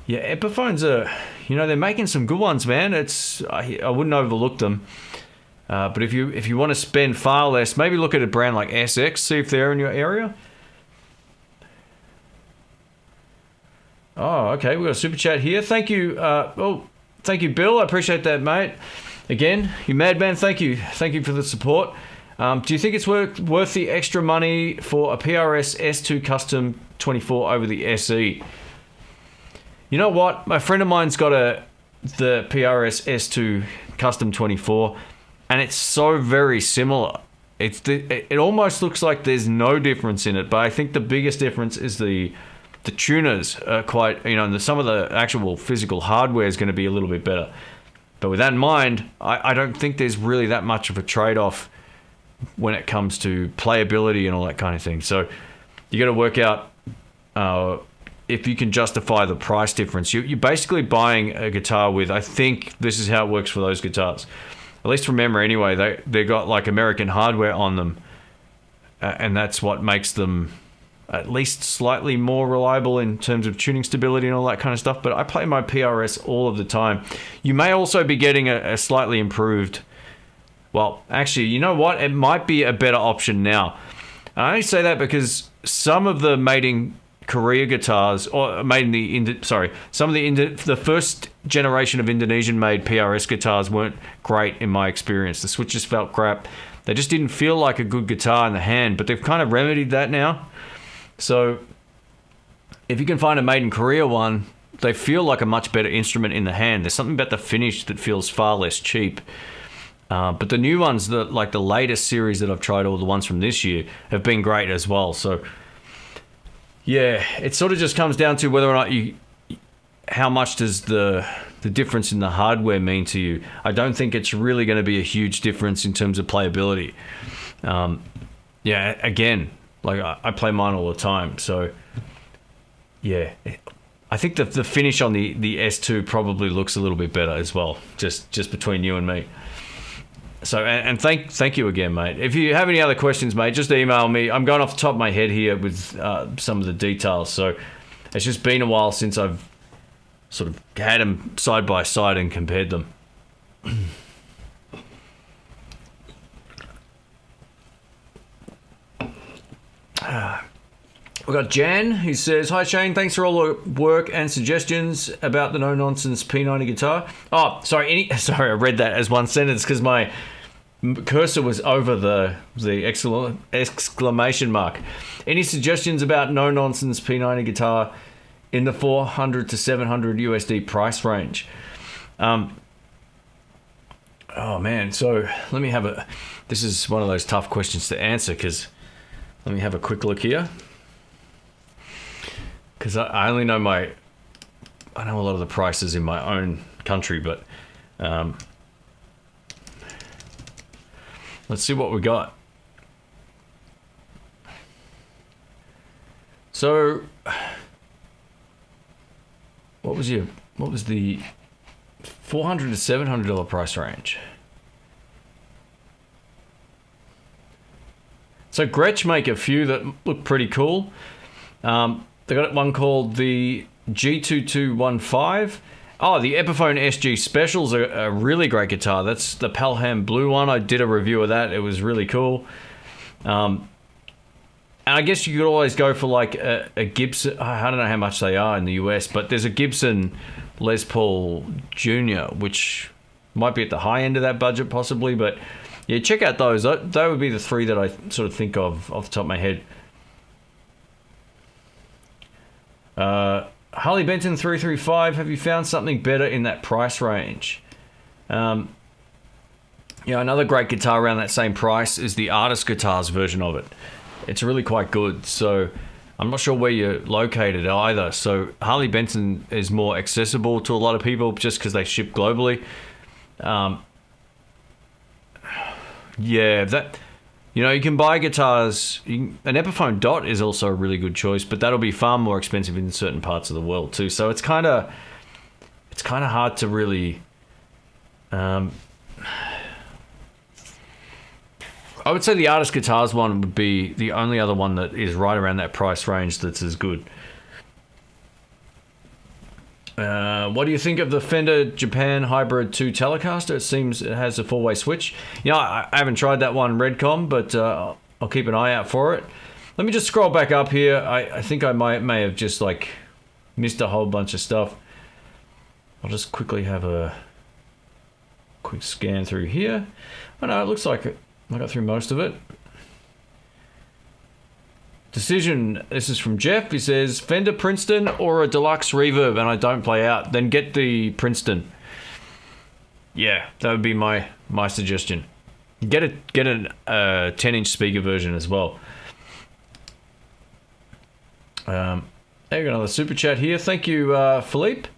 yeah, Epiphones are, they're making some good ones, man. I wouldn't overlook them. But if you want to spend far less, maybe look at a brand like SX, see if they're in your area. Oh, okay, we've got a super chat here. Thank you. Thank you, Bill. I appreciate that, mate. Again, you madman, thank you. Thank you for the support. Do you think it's worth the extra money for a PRS S2 Custom 24 over the SE? You know what? My friend of mine's got the PRS S2 Custom 24, and it's so very similar. It almost looks like there's no difference in it, but I think the biggest difference is the tuners are quite, some of the actual physical hardware is going to be a little bit better. But with that in mind, I don't think there's really that much of a trade-off when it comes to playability and all that kind of thing. So you got to work out if you can justify the price difference. You're basically buying a guitar with, I think this is how it works for those guitars. At least remember anyway, they got like American hardware on them, and that's what makes them at least slightly more reliable in terms of tuning stability and all that kind of stuff. But I play my PRS all of the time. You may also be getting a slightly improved, well, actually, you know what? It might be a better option now. I only say that because some of the made in Korea guitars, or made in some of the first generation of Indonesian made PRS guitars weren't great in my experience. The switches felt crap. They just didn't feel like a good guitar in the hand, but they've kind of remedied that now. So if you can find a made in Korea one, they feel like a much better instrument in the hand. There's something about the finish that feels far less cheap. But the new ones, like the latest series that I've tried, all the ones from this year, have been great as well. So yeah, it sort of just comes down to whether or not how much does the difference in the hardware mean to you. I don't think it's really going to be a huge difference in terms of playability. Yeah, again, like I play mine all the time, so yeah, I think the finish on the S2 probably looks a little bit better as well, just between you and me. So, and thank you again, mate. If you have any other questions, mate, just email me. I'm going off the top of my head here with some of the details, so it's just been a while since I've sort of had them side by side and compared them. We've got Jan, who says, "Hi Shane, thanks for all the work and suggestions about the no-nonsense P90 guitar." Oh, sorry, I read that as one sentence because my cursor was over the exclamation mark. Any suggestions about no-nonsense P90 guitar in the 400 to 700 USD price range? Oh man, so let me have this is one of those tough questions to answer because let me have a quick look here. Because I only know I know a lot of the prices in my own country, but let's see what we got. So, what was the $400 to $700 price range? So Gretsch make a few that look pretty cool. They got one called the G2215. Oh, the Epiphone SG Specials are a really great guitar. That's the Pelham Blue one. I did a review of that. It was really cool. And I guess you could always go for like a Gibson. I don't know how much they are in the US, but there's a Gibson Les Paul Jr., which might be at the high end of that budget possibly. But yeah, check out those. They would be the three that I sort of think of off the top of my head. Harley Benton 335, have you found something better in that price range? Yeah, another great guitar around that same price is the Artist Guitars version of it. It's really quite good. So I'm not sure where you're located either. So Harley Benton is more accessible to a lot of people just because they ship globally. Yeah, that, you know, you can buy guitars. An Epiphone Dot is also a really good choice, but that'll be far more expensive in certain parts of the world too. So it's kind of hard to really. I would say the Artist Guitars one would be the only other one that is right around that price range that's as good. What do you think of the Fender Japan Hybrid 2 Telecaster? It seems it has a 4-way switch. You know, I haven't tried that one Redcom, but I'll keep an eye out for it. Let me just scroll back up here. I think I may have just like missed a whole bunch of stuff. I'll just quickly have a quick scan through here. Oh no, it looks like I got through most of it. Decision, this is from Jeff. He says, Fender Princeton or a Deluxe Reverb, and I don't play out. Then get the Princeton. Yeah, that would be my suggestion. Get an 10-inch speaker version as well. There we go, another super chat here. Thank you, Philippe.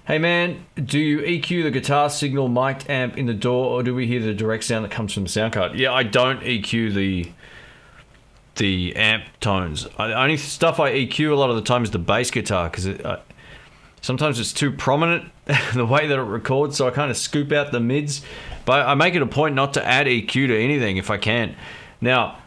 Hey man, do you EQ the guitar signal mic'd amp in the door, or do we hear the direct sound that comes from the sound card? Yeah, I don't EQ the amp tones. The only stuff I EQ a lot of the time is the bass guitar, because sometimes it's too prominent the way that it records, so I kind of scoop out the mids. But I make it a point not to add EQ to anything if I can. Now,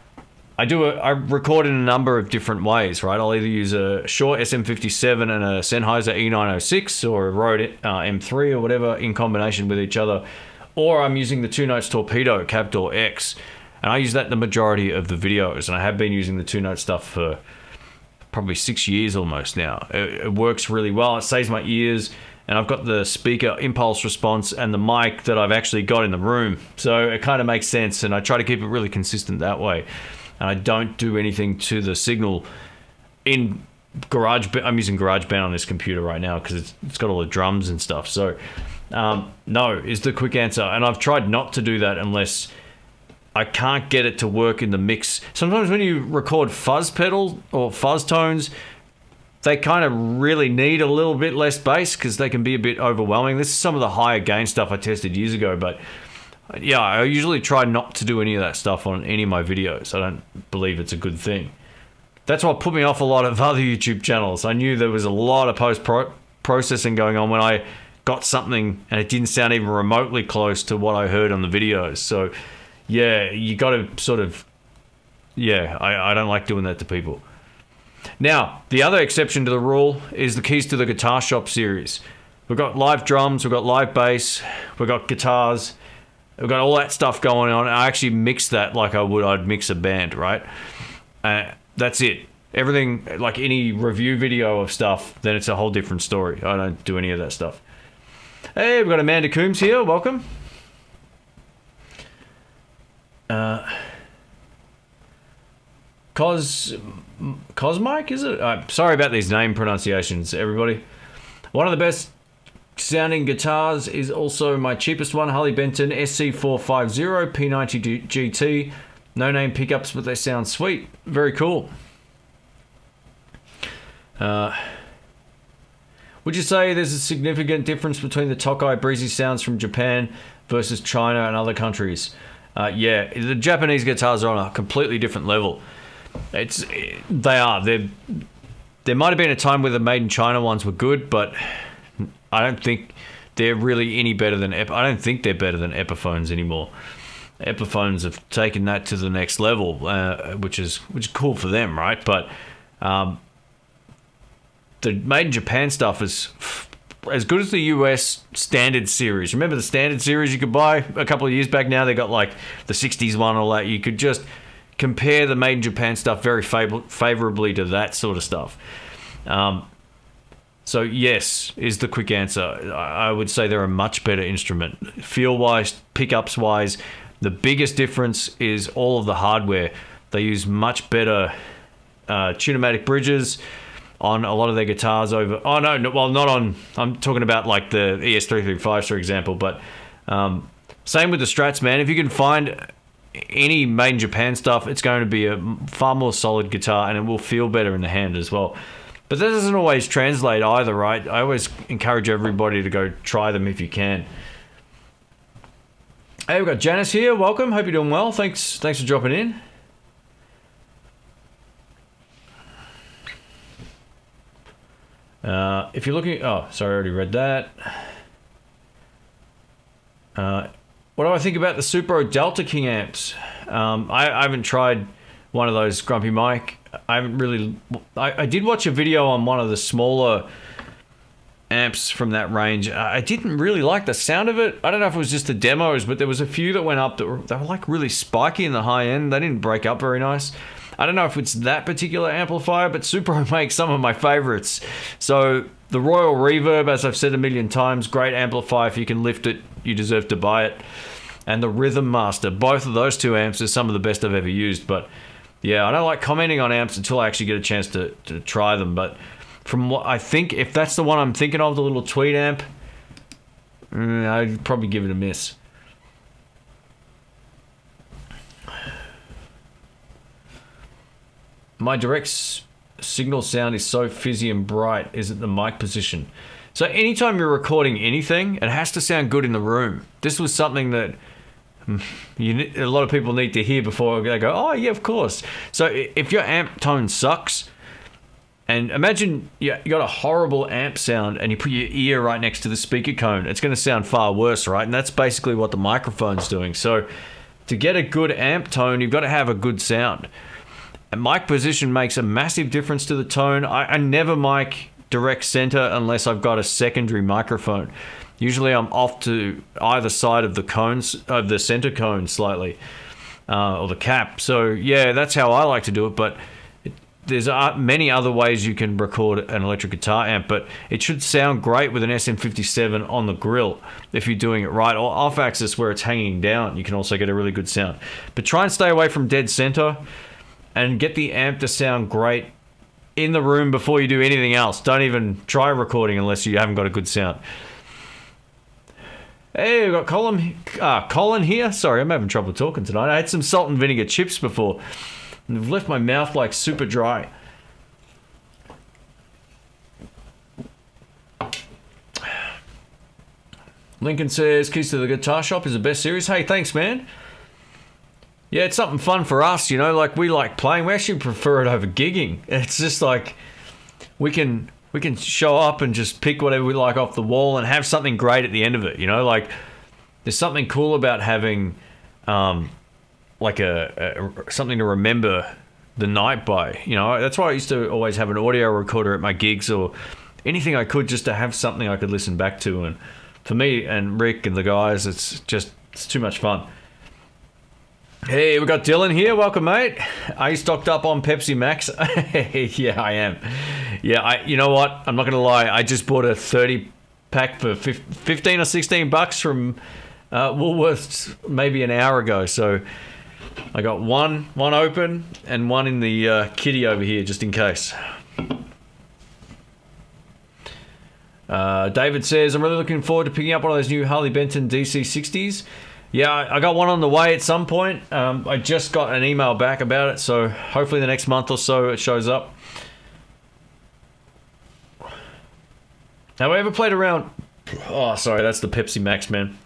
I record in a number of different ways, right? I'll either use a Short SM57 and a Sennheiser E906 or a Rode M3 or whatever in combination with each other, or I'm using the 2-Notes Torpedo Captor X, and I use that in the majority of the videos, and I have been using the 2-Note stuff for probably 6 years almost now. It works really well. It saves my ears, and I've got the speaker impulse response and the mic that I've actually got in the room, so it kind of makes sense, and I try to keep it really consistent that way. And I don't do anything to the signal in GarageBand. I'm using GarageBand on this computer right now because it's got all the drums and stuff. So, no is the quick answer. And I've tried not to do that unless I can't get it to work in the mix. Sometimes when you record fuzz pedal or fuzz tones, they kind of really need a little bit less bass because they can be a bit overwhelming. This is some of the higher gain stuff I tested years ago, but yeah, I usually try not to do any of that stuff on any of my videos. I don't believe it's a good thing. That's what put me off a lot of other YouTube channels. I knew there was a lot of post-processing going on when I got something and it didn't sound even remotely close to what I heard on the videos. So, yeah, you got to sort of... Yeah, I don't like doing that to people. Now, the other exception to the rule is the Keys to the Guitar Shop series. We've got live drums, we've got live bass, we've got guitars... We've got all that stuff going on. I actually mix that like I'd mix a band, right? That's it. Everything, like any review video of stuff, then it's a whole different story. I don't do any of that stuff. Hey, we've got Amanda Coombs here. Welcome. Cosmike, is it? Sorry about these name pronunciations, everybody. One of the best sounding guitars is also my cheapest one, Harley Benton SC450 P90 GT. No name pickups, but they sound sweet. Very cool. Would you say there's a significant difference between the Tokai breezy sounds from Japan versus China and other countries? Yeah, the Japanese guitars are on a completely different level. There might have been a time where the made in China ones were good, but I don't think they're really any better than I don't think they're better than Epiphones anymore. Epiphones have taken that to the next level, which is cool for them, right? But the made in Japan stuff is as good as the US standard series. Remember the standard series you could buy a couple of years back? Now they got like the 60s one, all that. You could just compare the made in Japan stuff very favorably to that sort of stuff. So yes, is the quick answer. I would say they're a much better instrument. Feel-wise, pickups-wise, the biggest difference is all of the hardware. They use much better tunematic bridges on a lot of their guitars over... Oh, no, well, not on... I'm talking about like the ES335s, for example, but same with the Strats, man. If you can find any made in Japan stuff, it's going to be a far more solid guitar, and it will feel better in the hand as well. But that doesn't always translate either, right? I always encourage everybody to go try them if you can. Hey, we've got Janice here. Welcome. Hope you're doing well. Thanks for dropping in. If you're looking... Oh, sorry, I already read that. What do I think about the Supro Delta King amps? I haven't tried one of those, Grumpy Mike. I haven't really... I did watch a video on one of the smaller amps from that range. I didn't really like the sound of it. I don't know if it was just the demos, but there was a few that went up that were like really spiky in the high end. They didn't break up very nice. I don't know if it's that particular amplifier, but Supro makes some of my favorites. So the Royal Reverb, as I've said a million times, great amplifier. If you can lift it, you deserve to buy it. And the Rhythm Master, both of those two amps are some of the best I've ever used. But yeah, I don't like commenting on amps until I actually get a chance to try them. But from what I think, if that's the one I'm thinking of, the little Tweed amp, I'd probably give it a miss. My direct signal sound is so fizzy and bright. Is it the mic position? So anytime you're recording anything, it has to sound good in the room. This was something that a lot of people need to hear before they go, oh yeah, of course. So if your amp tone sucks, and imagine you got a horrible amp sound and you put your ear right next to the speaker cone, it's going to sound far worse, right? And that's basically what the microphone's doing. So to get a good amp tone, you've got to have a good sound. And mic position makes a massive difference to the tone. I never mic direct center unless I've got a secondary microphone. Usually I'm off to either side of the cones, of the center cone slightly, or the cap. So yeah, that's how I like to do it. But there's many other ways you can record an electric guitar amp, but it should sound great with an SM57 on the grill if you're doing it right, or off axis where it's hanging down. You can also get a really good sound. But try and stay away from dead center and get the amp to sound great in the room before you do anything else. Don't even try recording unless you haven't got a good sound. Hey, we've got Colin here. Sorry, I'm having trouble talking tonight. I had some salt and vinegar chips before, and they've left my mouth like super dry. Lincoln says, Keys to the Guitar Shop is the best series. Hey, thanks, man. Yeah, it's something fun for us, you know, like we like playing. We actually prefer it over gigging. It's just like we can show up and just pick whatever we like off the wall and have something great at the end of it, you know? Like there's something cool about having like something to remember the night by, you know? That's why I used to always have an audio recorder at my gigs or anything I could, just to have something I could listen back to. And for me and Rick and the guys, it's too much fun. Hey, we got Dylan here. Welcome, mate. Are you stocked up on Pepsi Max? Yeah, I am. Yeah, you know what? I'm not going to lie. I just bought a 30 pack for 15 or 16 bucks from Woolworths maybe an hour ago. So I got one open and one in the kitty over here just in case. David says, I'm really looking forward to picking up one of those new Harley Benton DC60s. Yeah, I got one on the way at some point. I just got an email back about it, so hopefully the next month or so it shows up. Have I ever played around... Oh, sorry, that's the Pepsi Max, man.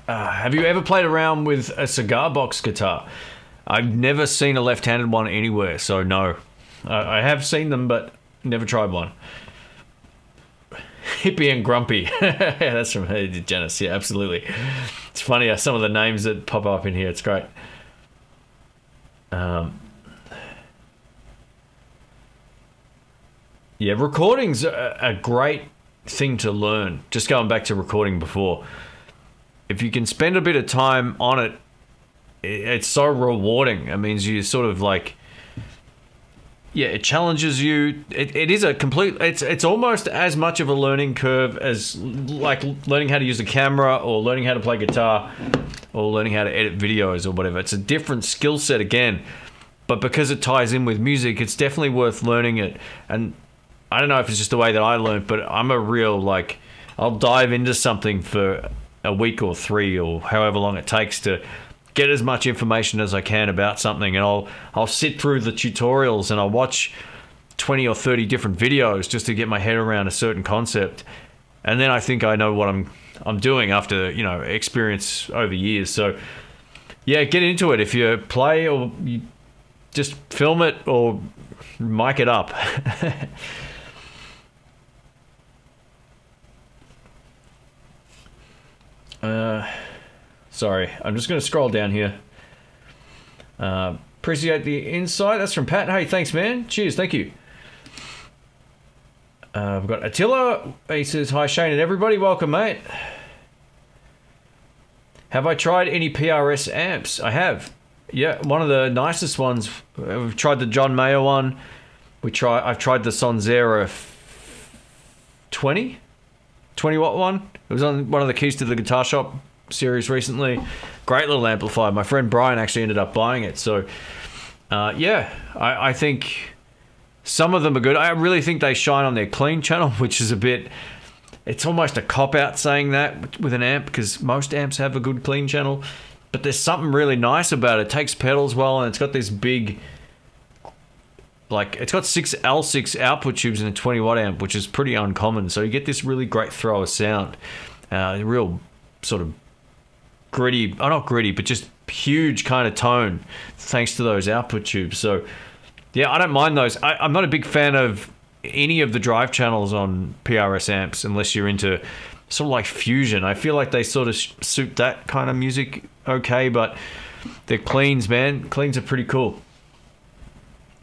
Have you ever played around with a Cigar Box guitar? I've never seen a left-handed one anywhere, so no. I have seen them, but never tried one. Hippie and Grumpy. That's from Janice. Yeah, absolutely. It's funny some of the names that pop up in here. It's great. Yeah, recording's a great thing to learn. Just going back to recording before. If you can spend a bit of time on it, it's so rewarding. It means you sort of like... Yeah, it challenges you. It is a complete... It's almost as much of a learning curve as like learning how to use a camera or learning how to play guitar or learning how to edit videos or whatever. It's a different skill set again. But because it ties in with music, it's definitely worth learning it. And I don't know if it's just the way that I learned, but I'm a real, like... I'll dive into something for a week or 3 or however long it takes to get as much information as I can about something, and I'll sit through the tutorials and I'll watch 20 or 30 different videos just to get my head around a certain concept, and then I think I know what I'm doing after, you know, experience over years. So yeah, get into it. If you play, or you just film it or mic it up. Sorry, I'm just going to scroll down here. Appreciate the insight. That's from Pat. Hey, thanks, man. Cheers, thank you. We've got Attila. He says, hi, Shane and everybody. Welcome, mate. Have I tried any PRS amps? I have. Yeah, one of the nicest ones. We've tried the John Mayer one. I've tried the Sonzera 20 watt one. It was on one of the Keys to the Guitar Shop series recently. Great little amplifier. My friend Brian actually ended up buying it. So, yeah, I think some of them are good. I really think they shine on their clean channel, which is a bit... It's almost a cop-out saying that with an amp, because most amps have a good clean channel. But there's something really nice about it. It takes pedals well, and it's got this big... Like, it's got 6 L6 output tubes in a 20 watt amp, which is pretty uncommon. So you get this really great thrower sound. Real sort of gritty, not gritty, but just huge kind of tone, thanks to those output tubes. So, yeah, I don't mind those. I'm not a big fan of any of the drive channels on PRS amps, unless you're into sort of like fusion. I feel like they sort of suit that kind of music okay, but they're cleans, man. Cleans are pretty cool.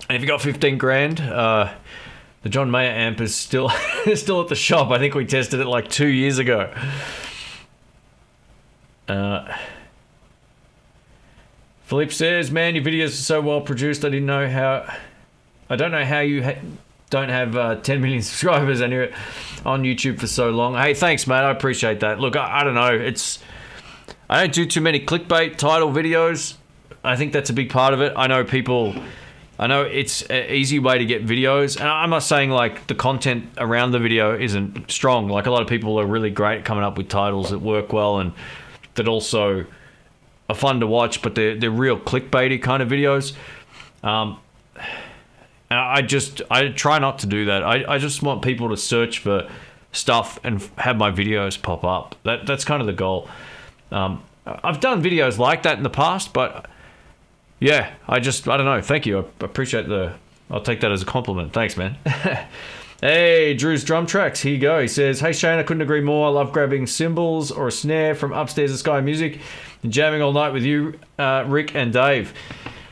And if you got 15 grand, the John Mayer amp is still still at the shop. I think we tested it like 2 years ago. Philippe says, man, your videos are so well produced. I don't know how you don't have 10 million subscribers and you're on YouTube for so long. Hey, thanks, mate. I appreciate that. Look, I don't know. I don't do too many clickbait title videos. I think that's a big part of it. I know it's an easy way to get videos. And I'm not saying like the content around the video isn't strong. Like, a lot of people are really great at coming up with titles that work well and that also are fun to watch, but they're real clickbaity kind of videos. I try not to do that. I just want people to search for stuff and have my videos pop up. That's kind of the goal. I've done videos like that in the past, but yeah, I don't know. Thank you. I appreciate I'll take that as a compliment. Thanks, man. Hey, Drew's Drum Tracks. Here you go. He says, hey, Shane, I couldn't agree more. I love grabbing cymbals or a snare from upstairs at Sky Music and jamming all night with you, Rick and Dave.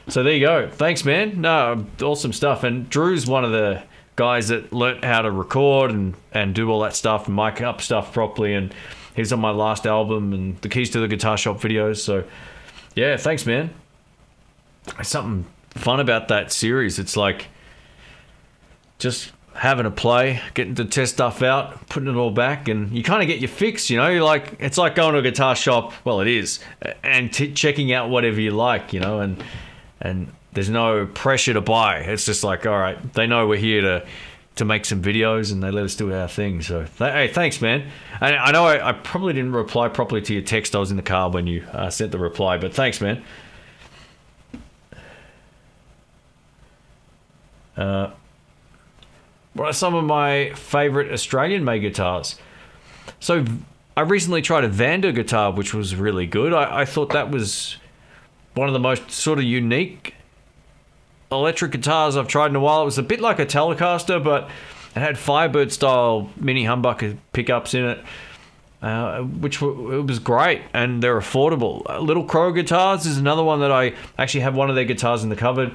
So there you go. Thanks, man. No, awesome stuff. And Drew's one of the guys that learnt how to record and do all that stuff and mic up stuff properly. And he's on my last album and the Keys to the Guitar Shop videos. So yeah, thanks, man. There's something fun about that series. It's like just having a play, getting to test stuff out, putting it all back, and you kind of get your fix, you know. It's like going to a guitar shop. Well, it is, and checking out whatever you like, you know, and there's no pressure to buy. It's just like, all right, they know we're here to make some videos, and they let us do our thing. So hey, thanks, man. I know I probably didn't reply properly to your text. I was in the car when you sent the reply, but thanks, man. What are some of my favorite Australian-made guitars? So I recently tried a Fender guitar, which was really good. I thought that was one of the most sort of unique electric guitars I've tried in a while. It was a bit like a Telecaster, but it had Firebird-style mini humbucker pickups in it, it was great, and they're affordable. Little Crow Guitars is another one that I actually have one of their guitars in the cupboard.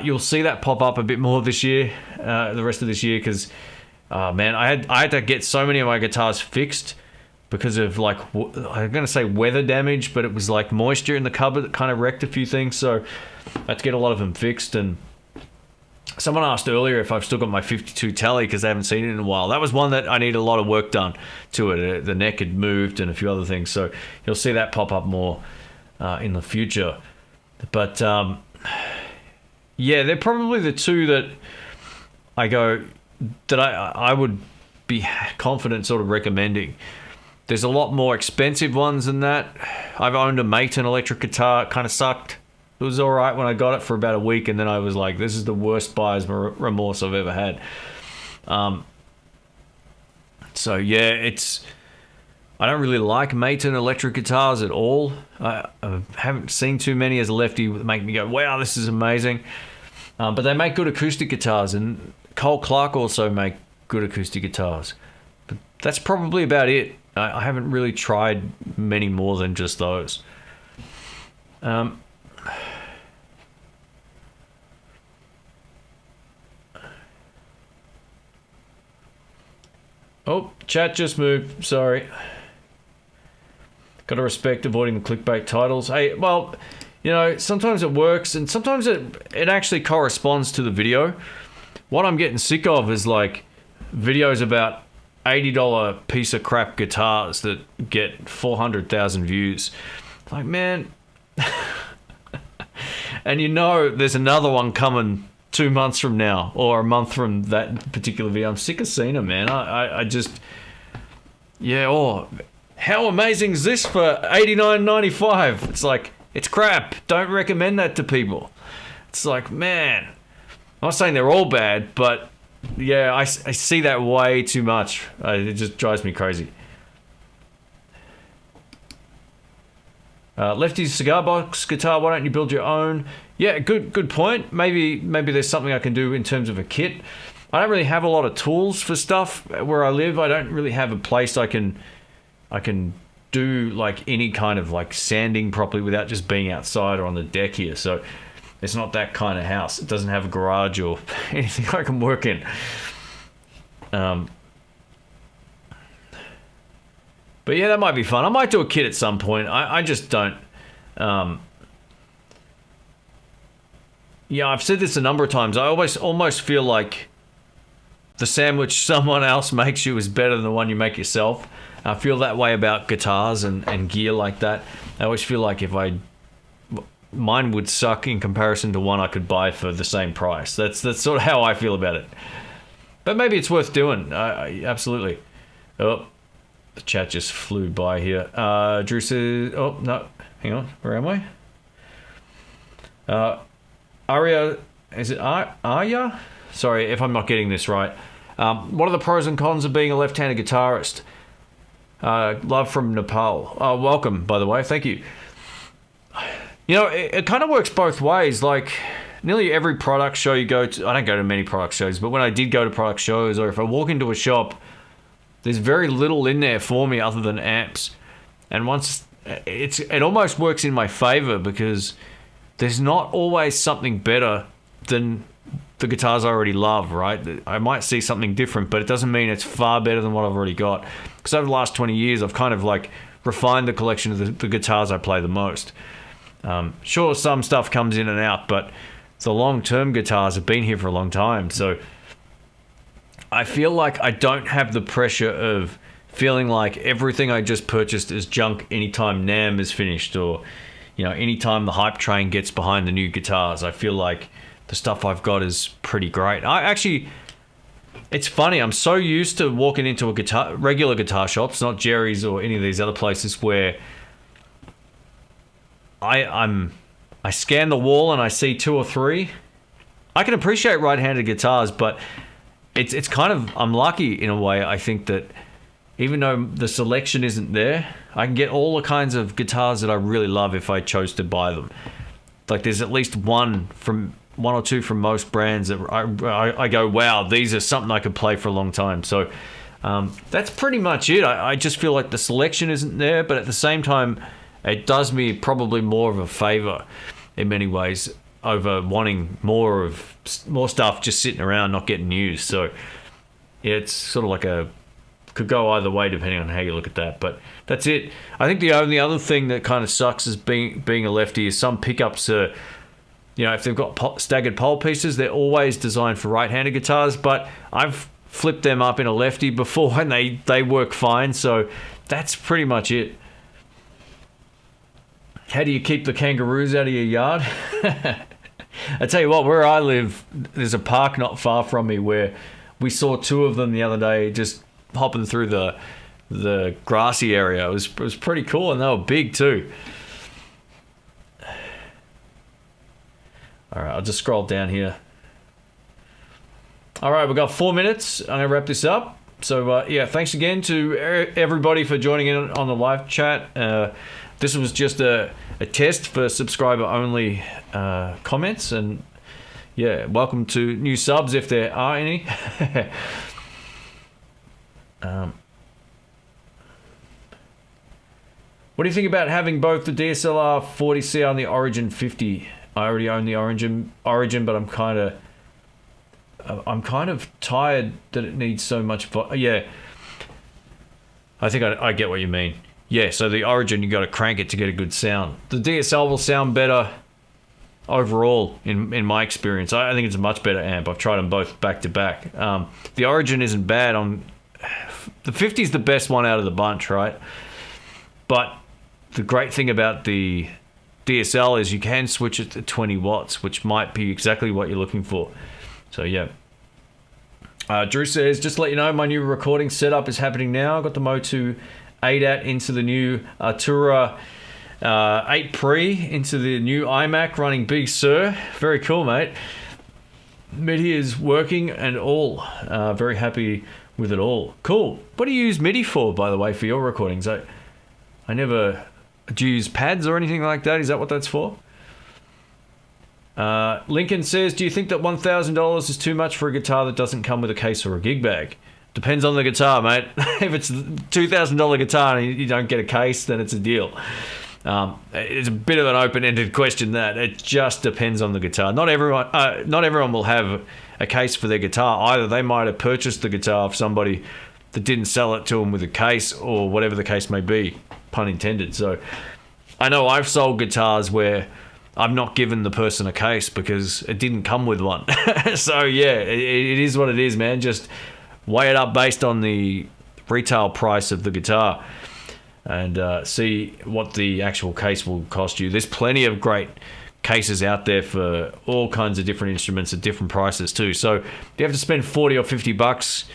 You'll see that pop up a bit more this year, the rest of this year, because, man, I had to get so many of my guitars fixed because of, like, I'm going to say weather damage, but it was like moisture in the cupboard that kind of wrecked a few things, so I had to get a lot of them fixed. And someone asked earlier if I've still got my 52 Tele because they haven't seen it in a while. That was one that I need a lot of work done to it. The neck had moved and a few other things, so you'll see that pop up more in the future. But yeah, they're probably the two that I would be confident sort of recommending. There's a lot more expensive ones than that. I've owned a Maton electric guitar. It kind of sucked. It was all right when I got it for about a week, and then I was like, this is the worst buyer's remorse I've ever had. So yeah, I don't really like Maton electric guitars at all. I haven't seen too many as a lefty that make me go, wow, this is amazing. But they make good acoustic guitars, and Cole Clark also make good acoustic guitars. But that's probably about it. I haven't really tried many more than just those. Oh, chat just moved. Sorry. Got to respect avoiding the clickbait titles. Hey, well, you know, sometimes it works, and sometimes it actually corresponds to the video. What I'm getting sick of is like videos about $80 piece of crap guitars that get 400,000 views. Like, man. And you know there's another one coming 2 months from now, or a month from that particular video. I'm sick of seeing them, man. I just, yeah, how amazing is this for $89.95? It's like, it's crap. Don't recommend that to people. It's like, man, I'm not saying they're all bad, but yeah, I see that way too much. It just drives me crazy. Lefty's Cigar Box guitar, why don't you build your own? Yeah, good point. Maybe there's something I can do in terms of a kit. I don't really have a lot of tools for stuff where I live. I don't really have a place I can do like any kind of like sanding properly without just being outside or on the deck here. So it's not that kind of house. It doesn't have a garage or anything I can work in. But yeah, that might be fun. I might do a kit at some point. I just don't. Yeah, I've said this a number of times. I almost feel like the sandwich someone else makes you is better than the one you make yourself. I feel that way about guitars and gear like that. I always feel like mine would suck in comparison to one I could buy for the same price. That's sort of how I feel about it. But maybe it's worth doing. Absolutely. Oh, the chat just flew by here. Drew says, oh, no, hang on. Where am I? Aria, is it Arya? Sorry if I'm not getting this right. What are the pros and cons of being a left-handed guitarist? Love from Nepal. Welcome, by the way. Thank you. You know, it kind of works both ways. Like, nearly every product show you go to, I don't go to many product shows, but when I did go to product shows, or if I walk into a shop, there's very little in there for me other than amps. And once it almost works in my favor, because there's not always something better than the guitars I already love, right? I might see something different, but it doesn't mean it's far better than what I've already got. Because over the last 20 years, I've kind of like refined the collection of the guitars I play the most. Sure, some stuff comes in and out, but the long-term guitars have been here for a long time. So I feel like I don't have the pressure of feeling like everything I just purchased is junk anytime NAMM is finished, or, you know, anytime the hype train gets behind the new guitars. I feel like the stuff I've got is pretty great. It's funny, I'm so used to walking into regular guitar shops, not Jerry's or any of these other places, where I scan the wall and I see two or three. I can appreciate right-handed guitars, but it's kind of, I'm lucky in a way. I think that even though the selection isn't there, I can get all the kinds of guitars that I really love if I chose to buy them. Like, there's at least one or two from most brands that I go, wow, these are something I could play for a long time. So that's pretty much it. I just feel like the selection isn't there, but at the same time, it does me probably more of a favor in many ways over wanting more stuff just sitting around not getting used. So yeah, it's sort of like could go either way depending on how you look at that. But that's it. I think the only other thing that kind of sucks is being a lefty is some pickups are, you know, if they've got staggered pole pieces, they're always designed for right-handed guitars, but I've flipped them up in a lefty before and they work fine. So that's pretty much it. How do you keep the kangaroos out of your yard? I tell you what, where I live, there's a park not far from me where we saw two of them the other day just hopping through the the grassy area. It was pretty cool, and they were big too. All right, I'll just scroll down here. All right, we've got 4 minutes. I'm going to wrap this up. So, yeah, thanks again to everybody for joining in on the live chat. This was just a test for subscriber-only comments. And, yeah, welcome to new subs if there are any. What do you think about having both the DSLR40CR and the Origin 50? I already own the Origin, but I'm kind of tired that it needs so much. Yeah, I think I get what you mean. Yeah, so the Origin, you got to crank it to get a good sound. The DSL will sound better overall, in my experience. I think it's a much better amp. I've tried them both back to back. The Origin isn't bad. The 50 is the best one out of the bunch, right? But the great thing about the DSL is you can switch it to 20 watts, which might be exactly what you're looking for. So, yeah. Drew says, just to let you know, my new recording setup is happening now. I've got the Motu 8-at into the new Artura 8 Pre into the new iMac running Big Sur. Very cool, mate. MIDI is working and all. Very happy with it all. Cool. What do you use MIDI for, by the way, for your recordings? I never... Do you use pads or anything like that? Is that what that's for? Lincoln says, do you think that $1,000 is too much for a guitar that doesn't come with a case or a gig bag? Depends on the guitar, mate. If it's a $2,000 guitar and you don't get a case, then it's a deal. It's a bit of an open-ended question, that. It just depends on the guitar. Not everyone will have a case for their guitar. Either they might have purchased the guitar of somebody that didn't sell it to them with a case, or whatever the case may be. Pun intended. So I know I've sold guitars where I've not given the person a case because it didn't come with one. So yeah, it is what it is, man. Just weigh it up based on the retail price of the guitar and see what the actual case will cost you. There's plenty of great cases out there for all kinds of different instruments at different prices too. So if you have to spend 40 or 50 bucks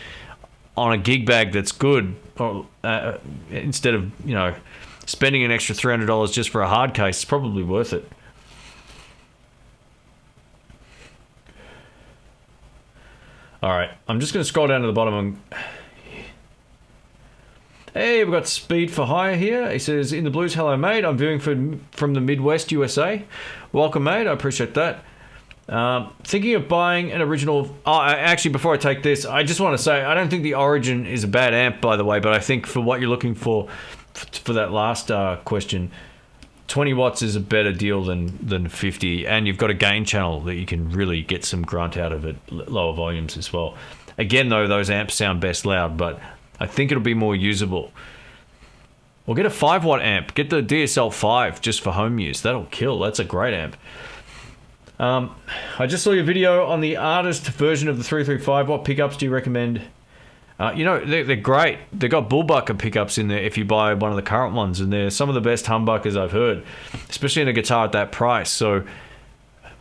on a gig bag that's good, or instead of, spending an extra $300 just for a hard case, it's probably worth it. All right, I'm just going to scroll down to the bottom. Hey, we've got Speed for Hire here. He says, in the blues, hello, mate. I'm viewing from the Midwest, USA. Welcome, mate. I appreciate that. Thinking of buying an original... actually, before I take this, I just want to say, I don't think the Origin is a bad amp, by the way, but I think for what you're looking for that last question, 20 watts is a better deal than 50, and you've got a gain channel that you can really get some grunt out of at lower volumes as well. Again, though, those amps sound best loud, but I think it'll be more usable. Or get a 5-watt amp. Get the DSL5 just for home use. That'll kill. That's a great amp. I just saw your video on the artist version of the 335. What pickups do you recommend? They're great. They've got bullbucker pickups in there if you buy one of the current ones, and they're some of the best humbuckers I've heard, especially in a guitar at that price. So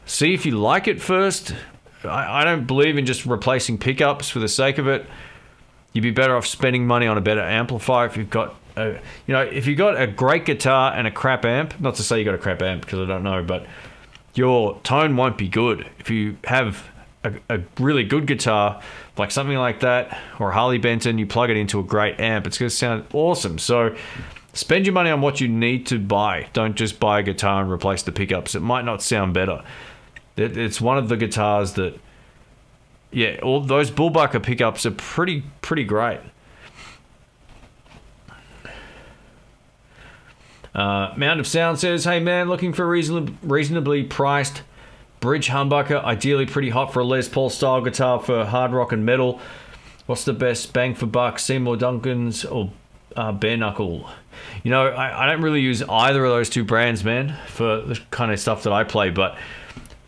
see if you like it first. I don't believe in just replacing pickups for the sake of it. You'd be better off spending money on a better amplifier if you've got if you got a great guitar and a crap amp. Not to say you got a crap amp, because I don't know, but your tone won't be good. If you have a really good guitar, like something like that, or Harley Benton, you plug it into a great amp, it's going to sound awesome. So spend your money on what you need to buy. Don't just buy a guitar and replace the pickups. It might not sound better. It's one of the guitars that, yeah, all those bullbucker pickups are pretty great. Mound of Sound says, hey man, looking for a reasonably priced bridge humbucker, ideally pretty hot for a Les Paul style guitar for hard rock and metal. What's the best bang for buck, Seymour Duncan's or bare knuckle? I don't really use either of those two brands, man, for the kind of stuff that I play, but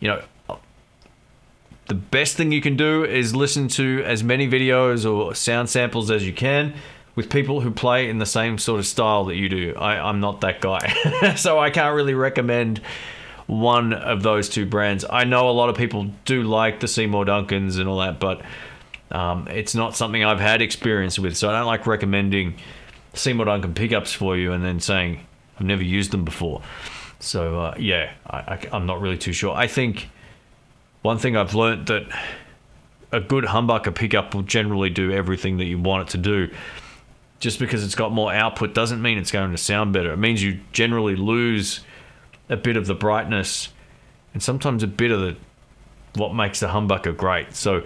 the best thing you can do is listen to as many videos or sound samples as you can with people who play in the same sort of style that you do. I'm not that guy. So I can't really recommend one of those two brands. I know a lot of people do like the Seymour Duncans and all that, but it's not something I've had experience with, so I don't like recommending seam Duncan pickups for you and then saying, I've never used them before. So, yeah, I'm not really too sure. I think one thing I've learned that a good humbucker pickup will generally do everything that you want it to do. Just because it's got more output doesn't mean it's going to sound better. It means you generally lose a bit of the brightness and sometimes a bit of what makes the humbucker great. So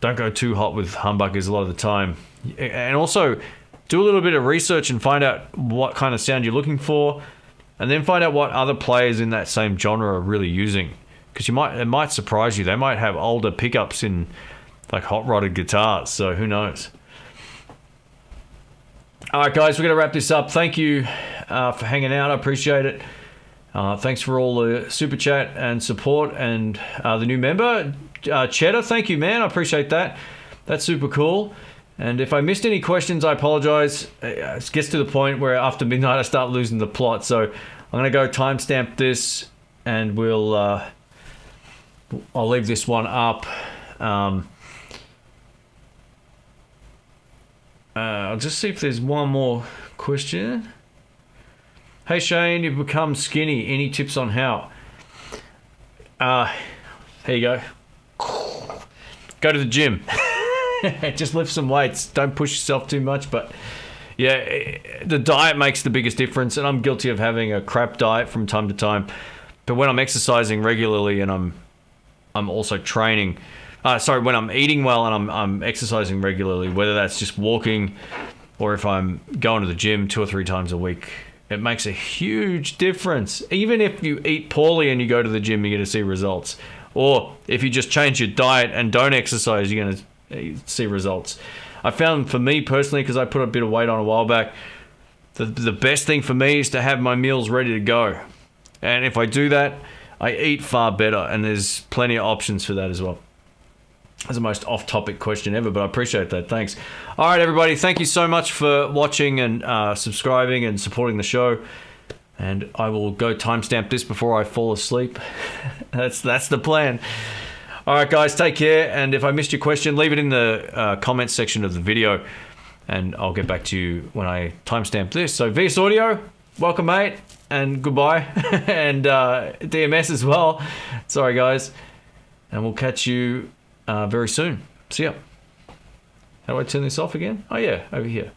don't go too hot with humbuckers a lot of the time. And also do a little bit of research and find out what kind of sound you're looking for, and then find out what other players in that same genre are really using. Because it might surprise you. They might have older pickups in like hot rodded guitars, so who knows. All right, guys, we're going to wrap this up. Thank you for hanging out. I appreciate it. Thanks for all the super chat and support, and the new member, Cheddar. Thank you, man. I appreciate that. That's super cool. And if I missed any questions, I apologize. It gets to the point where after midnight I start losing the plot. So I'm going to go timestamp this, and I'll leave this one up. I'll just see if there's one more question. Hey Shane, you've become skinny. Any tips on how? Here you go. Go to the gym. Just lift some weights. Don't push yourself too much. But yeah, the diet makes the biggest difference. And I'm guilty of having a crap diet from time to time. But when I'm exercising regularly and I'm also training. When I'm eating well and I'm exercising regularly, whether that's just walking or if I'm going to the gym 2 or 3 times a week, it makes a huge difference. Even if you eat poorly and you go to the gym, you're going to see results. Or if you just change your diet and don't exercise, you're going to see results. I found for me personally, because I put a bit of weight on a while back, the best thing for me is to have my meals ready to go. And if I do that, I eat far better, and there's plenty of options for that as well. That's the most off-topic question ever, but I appreciate that. Thanks. All right, everybody. Thank you so much for watching and subscribing and supporting the show. And I will go timestamp this before I fall asleep. That's the plan. All right, guys. Take care. And if I missed your question, leave it in the comments section of the video, and I'll get back to you when I timestamp this. So VS Audio, welcome, mate, and goodbye. And DMS as well. Sorry, guys. And we'll catch you very soon. See ya. How do I turn this off again? Oh yeah, over here.